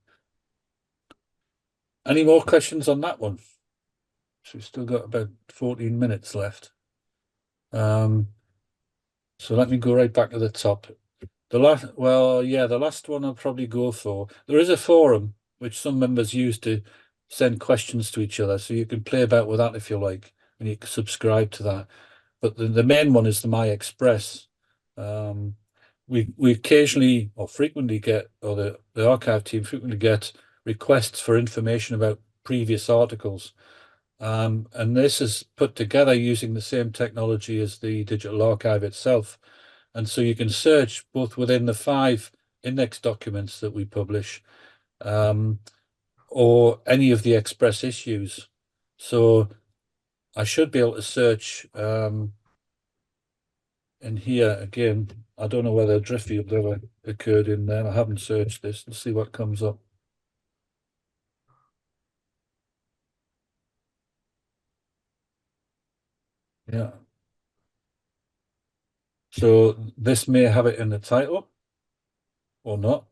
Any more questions on that one? So we've still got about 14 minutes left. So let me go right back to the top. The last one I'll probably go for. There is a forum which some members use to send questions to each other, so you can play about with that if you like, and you can subscribe to that. But the main one is the My Express. We occasionally or frequently get, or the archive team frequently get requests for information about previous articles. And this is put together using the same technology as the digital archive itself. And so you can search both within the 5 index documents that we publish, or any of the Express issues. So I should be able to search in here again. I don't know whether Driftfield ever occurred in there. I haven't searched this. Let's see what comes up. Yeah. So this may have it in the title or not.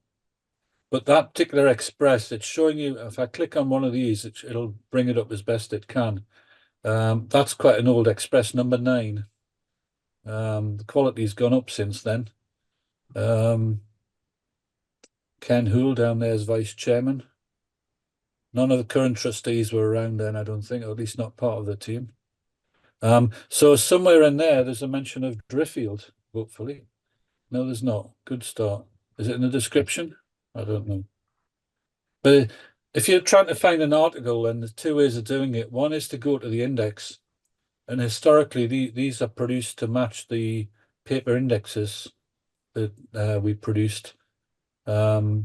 But that particular Express, it's showing you, if I click on one of these, it'll bring it up as best it can. That's quite an old Express, number 9. The quality's gone up since then. Ken Hoole down there as vice chairman. None of the current trustees were around then, I don't think, or at least not part of the team. So somewhere in there's a mention of Driffield, hopefully. No, there's not. Good start. Is it in the description? I don't know. But if you're trying to find an article, then there's 2 ways of doing it. One is to go to the index. And historically, these are produced to match the paper indexes that we produced. So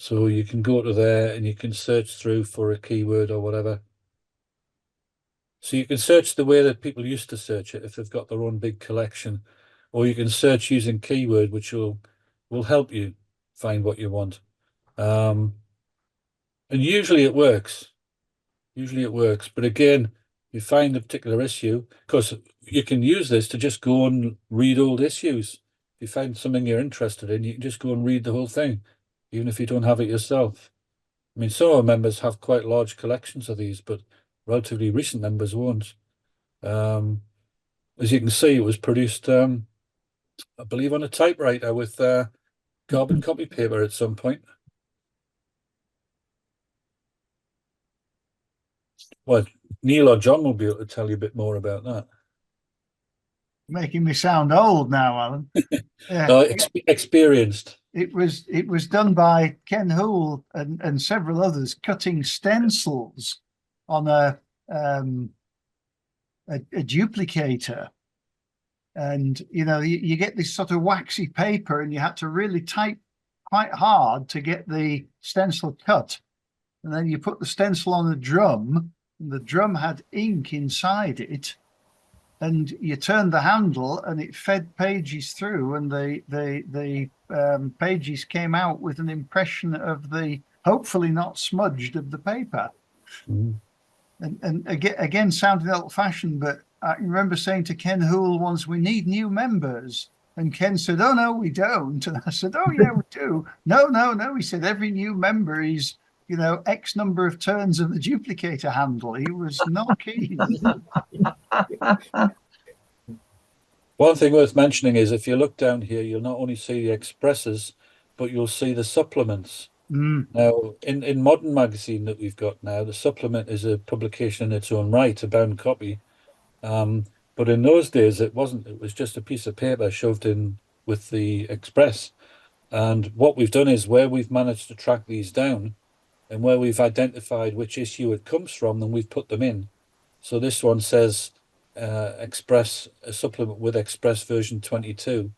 you can go to there and you can search through for a keyword or whatever. So you can search the way that people used to search it if they've got their own big collection, or you can search using keyword, which will help you find what you want. And usually it works. But again, you find a particular issue, because you can use this to just go and read old issues. If you find something you're interested in, you can just go and read the whole thing, even if you don't have it yourself. I mean, some of our members have quite large collections of these, but relatively recent members won't. As you can see, it was produced, I believe, on a typewriter with carbon copy paper at some point. Well, Neil or John will be able to tell you a bit more about that. Making me sound old now, Alan. Yeah. No, experienced. it was done by Ken Hoole and several others, cutting stencils on a duplicator. And you get this sort of waxy paper, and you had to really type quite hard to get the stencil cut. And then you put the stencil on a drum, and the drum had ink inside it, and you turned the handle and it fed pages through, and the pages came out with an impression of the, hopefully not smudged, of the paper. Mm. And again, sounding old-fashioned, but I remember saying to Ken Hoole once, "We need new members." And Ken said, "Oh, no, we don't." And I said, "Oh, yeah, we do." No. He said, "Every new member is, X number of turns of the duplicator handle." He was not keen. One thing worth mentioning is if you look down here, you'll not only see the expresses, but you'll see the supplements. Now, in Modern Magazine that we've got now, the supplement is a publication in its own right, a bound copy. But in those days, it wasn't. It was just a piece of paper shoved in with the express. And what we've done is, where we've managed to track these down and where we've identified which issue it comes from, then we've put them in. So this one says Express, a supplement with Express version 22,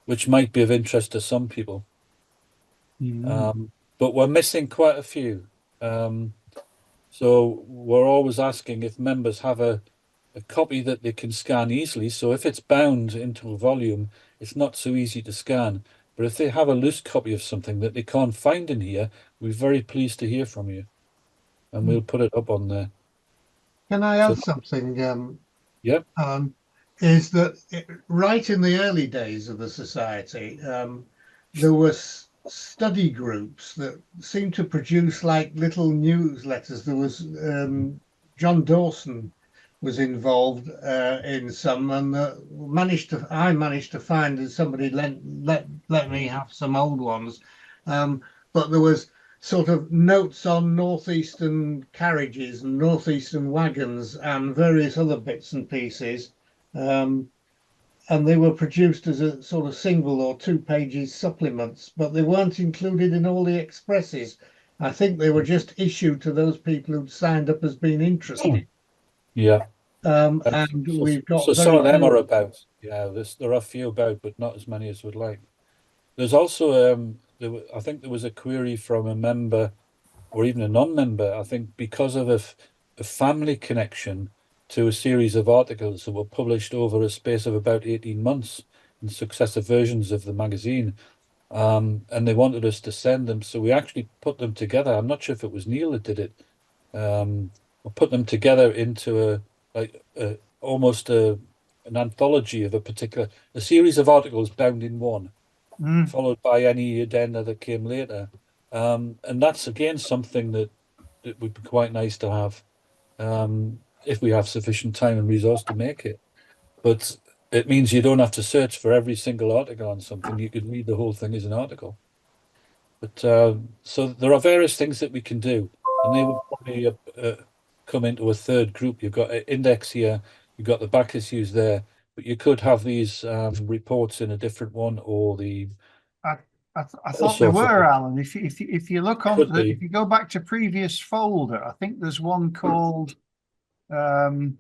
which might be of interest to some people. But we're missing quite a few. So we're always asking if members have a copy that they can scan easily. So if it's bound into a volume, it's not so easy to scan. But if they have a loose copy of something that they can't find in here, we're very pleased to hear from you. And we'll put it up on there. Can I add something? Yeah. Is that right in the early days of the society, there were study groups that seemed to produce like little newsletters. There was John Dawson was involved in some, and I managed to find that somebody let me have some old ones, but there was sort of notes on northeastern carriages and northeastern wagons and various other bits and pieces, and they were produced as a sort of single or 2 pages supplements, but they weren't included in all the expresses. I think they were just issued to those people who'd signed up as being interested. Yeah. And we've got some of them are about. Yeah, there are a few about, but not as many as we'd like. There's also I think there was a query from a member or even a non-member, I think, because of a family connection to a series of articles that were published over a space of about 18 months in successive versions of the magazine. And they wanted us to send them. So we actually put them together. I'm not sure if it was Neil that did it. We put them together into almost an anthology of a series of articles bound in one, followed by any addenda that came later. And that's again something that would be quite nice to have if we have sufficient time and resource to make it. But it means you don't have to search for every single article on something. You could read the whole thing as an article. But so there are various things that we can do, and they would probably come into a third group. You've got an index here, you've got the back issues there, but you could have these reports in a different one, or the. I thought there were, Alan. If you look on, if you go back to previous folder, I think there's one called on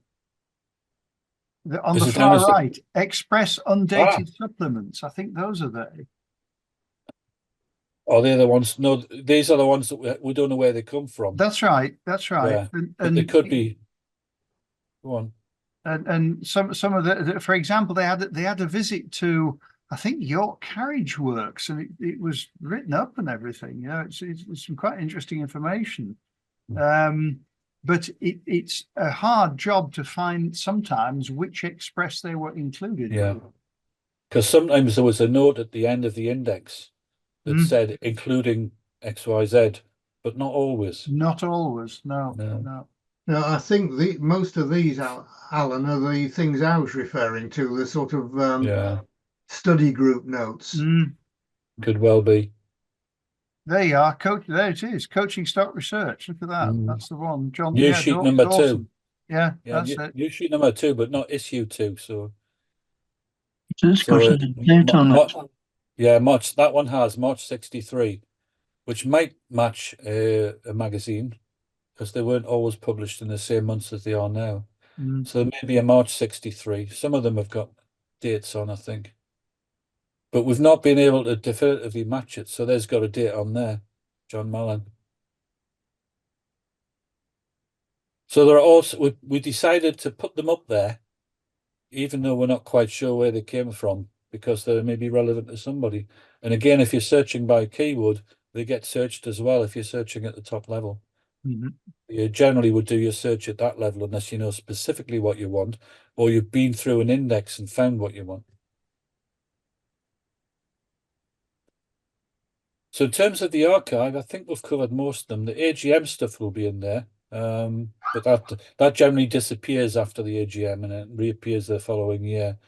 the far right, Express Undated Supplements. I think those are there. Oh, they're the ones. No, these are the ones that we don't know where they come from. That's right. That's right. Yeah. And they could be. Go on. And some of the, for example, they had a visit to, I think, York Carriage Works, and it was written up and everything. You know, it's some quite interesting information. But it's a hard job to find sometimes which express they were included. Yeah, because sometimes there was a note at the end of the index that said including XYZ, but not always. Not always. No. No, I think most of these, Alan, are the things I was referring to, the sort of study group notes. Could well be. There you are, there it is. Coaching stock research. Look at that. That's the one. John. News sheet number 2. Awesome. Yeah, that's it. News sheet number 2, but not issue 2. So discussion date on it. Yeah, that one has March 63, which might match a magazine because they weren't always published in the same months as they are now. So maybe a March 63. Some of them have got dates on, I think. But we've not been able to definitively match it. So there's got a date on there, John Mallon. So there are also, we decided to put them up there, even though we're not quite sure where they came from, because they may be relevant to somebody. And again, if you're searching by keyword, they get searched as well if you're searching at the top level. You generally would do your search at that level unless you know specifically what you want, or you've been through an index and found what you want. So in terms of the archive, I think we've covered most of them. The AGM stuff will be in there, but that generally disappears after the AGM and it reappears the following year.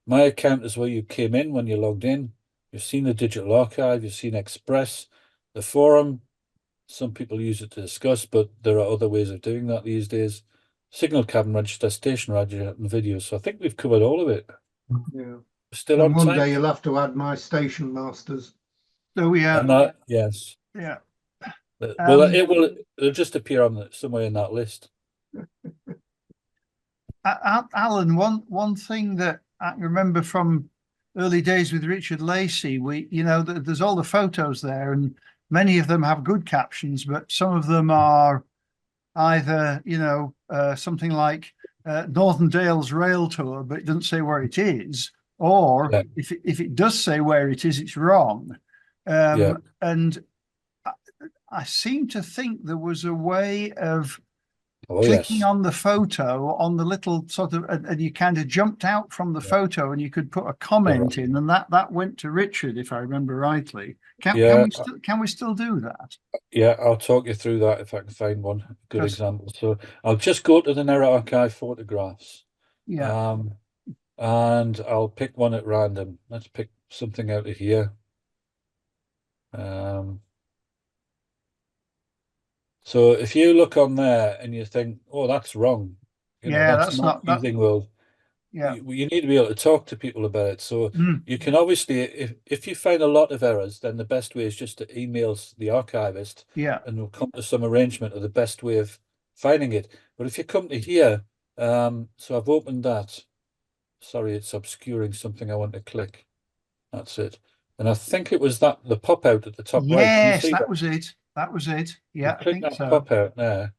My account is where you came in when you logged in. You've seen the digital archive, you've seen Express, the forum. Some people use it to discuss, but there are other ways of doing that these days. Signal cabin register, station register, and video. So I think we've covered all of it. Yeah. Still And on one time. day you'll have to add my station masters. So yes. Yeah. Well, it'll just appear on somewhere in that list. Alan, one thing that I remember from early days with Richard Lacey, there's all the photos there, and many of them have good captions, but some of them are either something like Northern Dales Rail Tour, but it doesn't say where it is, or if it does say where it is, it's wrong. And I seem to think there was a way of clicking on the photo on the little sort of, and you kind of jumped out from the photo and you could put a comment in, and that went to Richard, if I remember rightly. Can we still do that? Yeah, I'll talk you through that if I can find one good example. So I'll just go to the NERA Archive photographs. Yeah. And I'll pick one at random. Let's pick something out of here. So if you look on there and you think, oh, that's wrong, that's not using world. Yeah. You need to be able to talk to people about it. So you can obviously, if you find a lot of errors, then the best way is just to email the archivist. Yeah. And we'll come to some arrangement of the best way of finding it. But if you come to here, so I've opened that. Sorry, it's obscuring something I want to click. That's it. And I think it was the pop out at the top right. Yes, that was it. That was it. Yeah, I think that pop out there.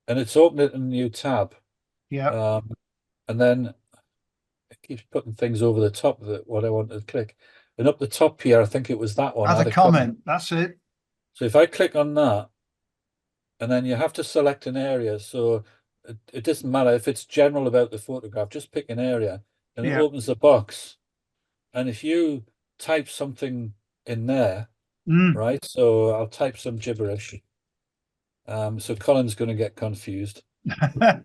And it's opened it in a new tab. Yeah. And then it keeps putting things over the top of what I want to click. And up the top here, I think it was that one. Add a comment. That's it. So if I click on that, and then you have to select an area. So it doesn't matter if it's general about the photograph, just pick an area and it opens the box. And if you type something in there, right? So I'll type some gibberish. So Colin's going to get confused. But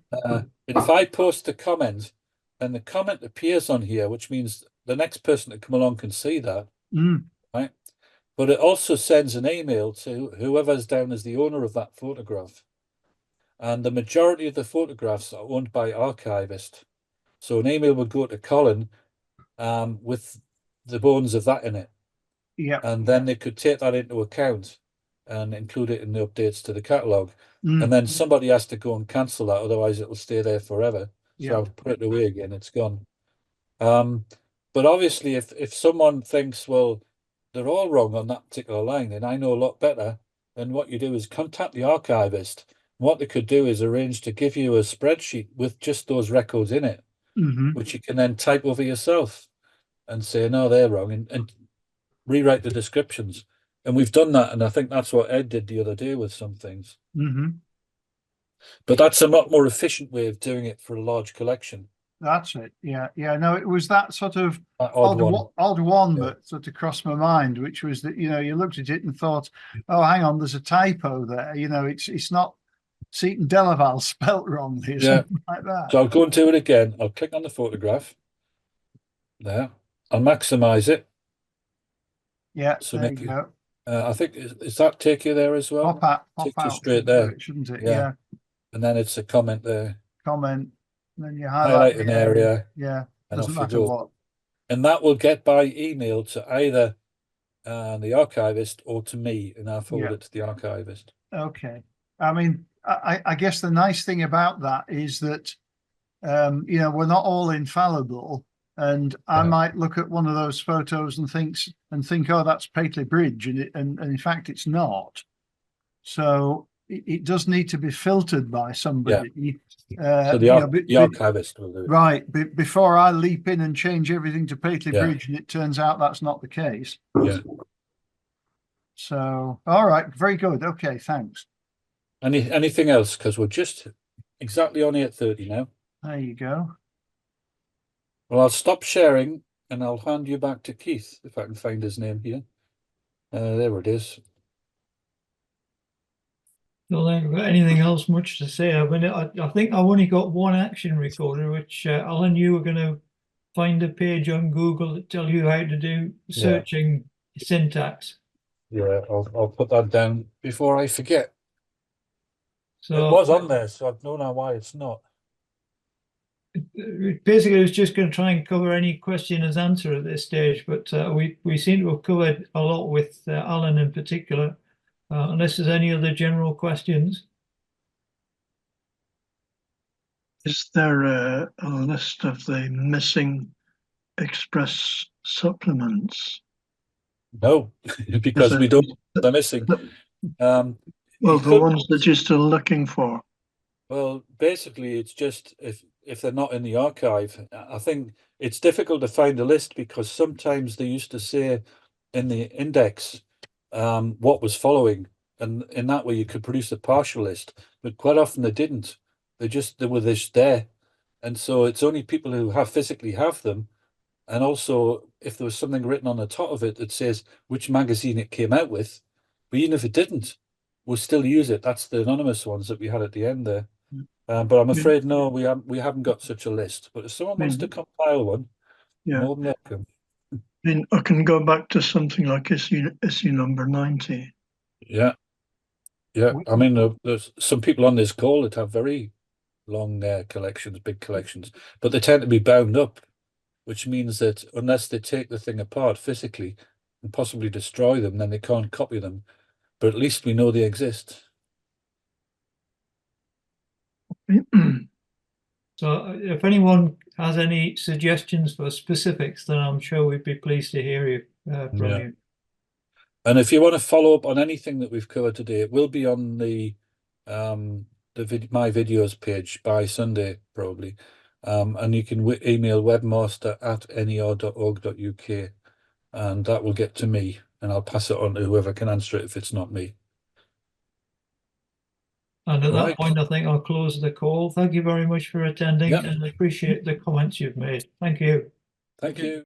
if I post the comment, then the comment appears on here, which means the next person to come along can see that, right? But it also sends an email to whoever's down as the owner of that photograph. And the majority of the photographs are owned by archivists. So an email would go to Colin with the bones of that in it. Yeah. And then they could take that into account and include it in the updates to the catalogue. And then somebody has to go and cancel that, otherwise it'll stay there forever. So I'll put it away again, it's gone. But obviously if someone thinks, well, they're all wrong on that particular line, then I know a lot better, then what you do is contact the archivist. What they could do is arrange to give you a spreadsheet with just those records in it, which you can then type over yourself and say, no, they're wrong, and rewrite the descriptions. And we've done that, and I think that's what Ed did the other day with some things. But that's a lot more efficient way of doing it for a large collection. That's it. Yeah. No, it was that sort of odd one that sort of crossed my mind, which was that, you looked at it and thought, oh, hang on, there's a typo there. It's not Seaton Delaval spelt wrongly, something like that. So I'll go and do it again. I'll click on the photograph. There. I'll maximize it. Yeah, so there you go. I think, does that take you there as well? Pop out straight there. Shouldn't it? Yeah. And then it's a comment there. Comment. And then you highlight an area. Yeah. And Doesn't matter what. and that will get by email to either the archivist or to me, and I'll forward Yeah. it to the archivist. Okay. I mean, I guess the nice thing about that is that, you know, we're not all infallible. And I might look at one of those photos and think, oh, that's Paisley Bridge, and in fact, it's not. So it does need to be filtered by somebody. So the, the archivist will do it. Right. Before I leap in and change everything to Paisley Bridge, and it turns out that's not the case. Yeah. So, all right, very good. Okay, thanks. Anything else? Because we're just exactly on 8:30 now. There you go. Well, I'll stop sharing and I'll hand you back to Keith, if I can find his name here. There it is. Don't think I've got anything else much to say. I mean, I think I've only got one action recorder, which Alan, you were going to find a page on Google that tell you how to do searching syntax. Yeah, I'll put that down before I forget. So it was on there, so I don't know why it's not. Basically, I was just going to try and cover any question as answer at this stage, but we seem to have covered a lot with Alan in particular. Unless there's any other general questions. Is there a list of the missing express supplements? No, because we don't. They're missing. Well, the ones that you're still looking for. Well, basically, it's just if they're not in the archive, I think it's difficult to find a list because sometimes they used to say in the index what was following, and in that way you could produce a partial list, but quite often they didn't. They were just there, and so it's only people who physically have them, and also if there was something written on the top of it that says which magazine it came out with, but even if it didn't, we'll still use it. That's the anonymous ones that we had at the end there. But I'm afraid no, we haven't got such a list. But if someone wants to compile one, more than welcome. I mean, I can go back to something like issue number 90. Yeah. I mean, there's some people on this call that have very long collections, big collections, but they tend to be bound up, which means that unless they take the thing apart physically and possibly destroy them, then they can't copy them. But at least we know they exist. So if anyone has any suggestions for specifics, then I'm sure we'd be pleased to hear you from you. And if you want to follow up on anything that we've covered today, it will be on the my videos page by Sunday probably, and you can email webmaster@ner.org.uk, and that will get to me, and I'll pass it on to whoever can answer it if it's not me. And at that point, I think I'll close the call. Thank you very much for attending, and I appreciate the comments you've made. Thank you. Thank you.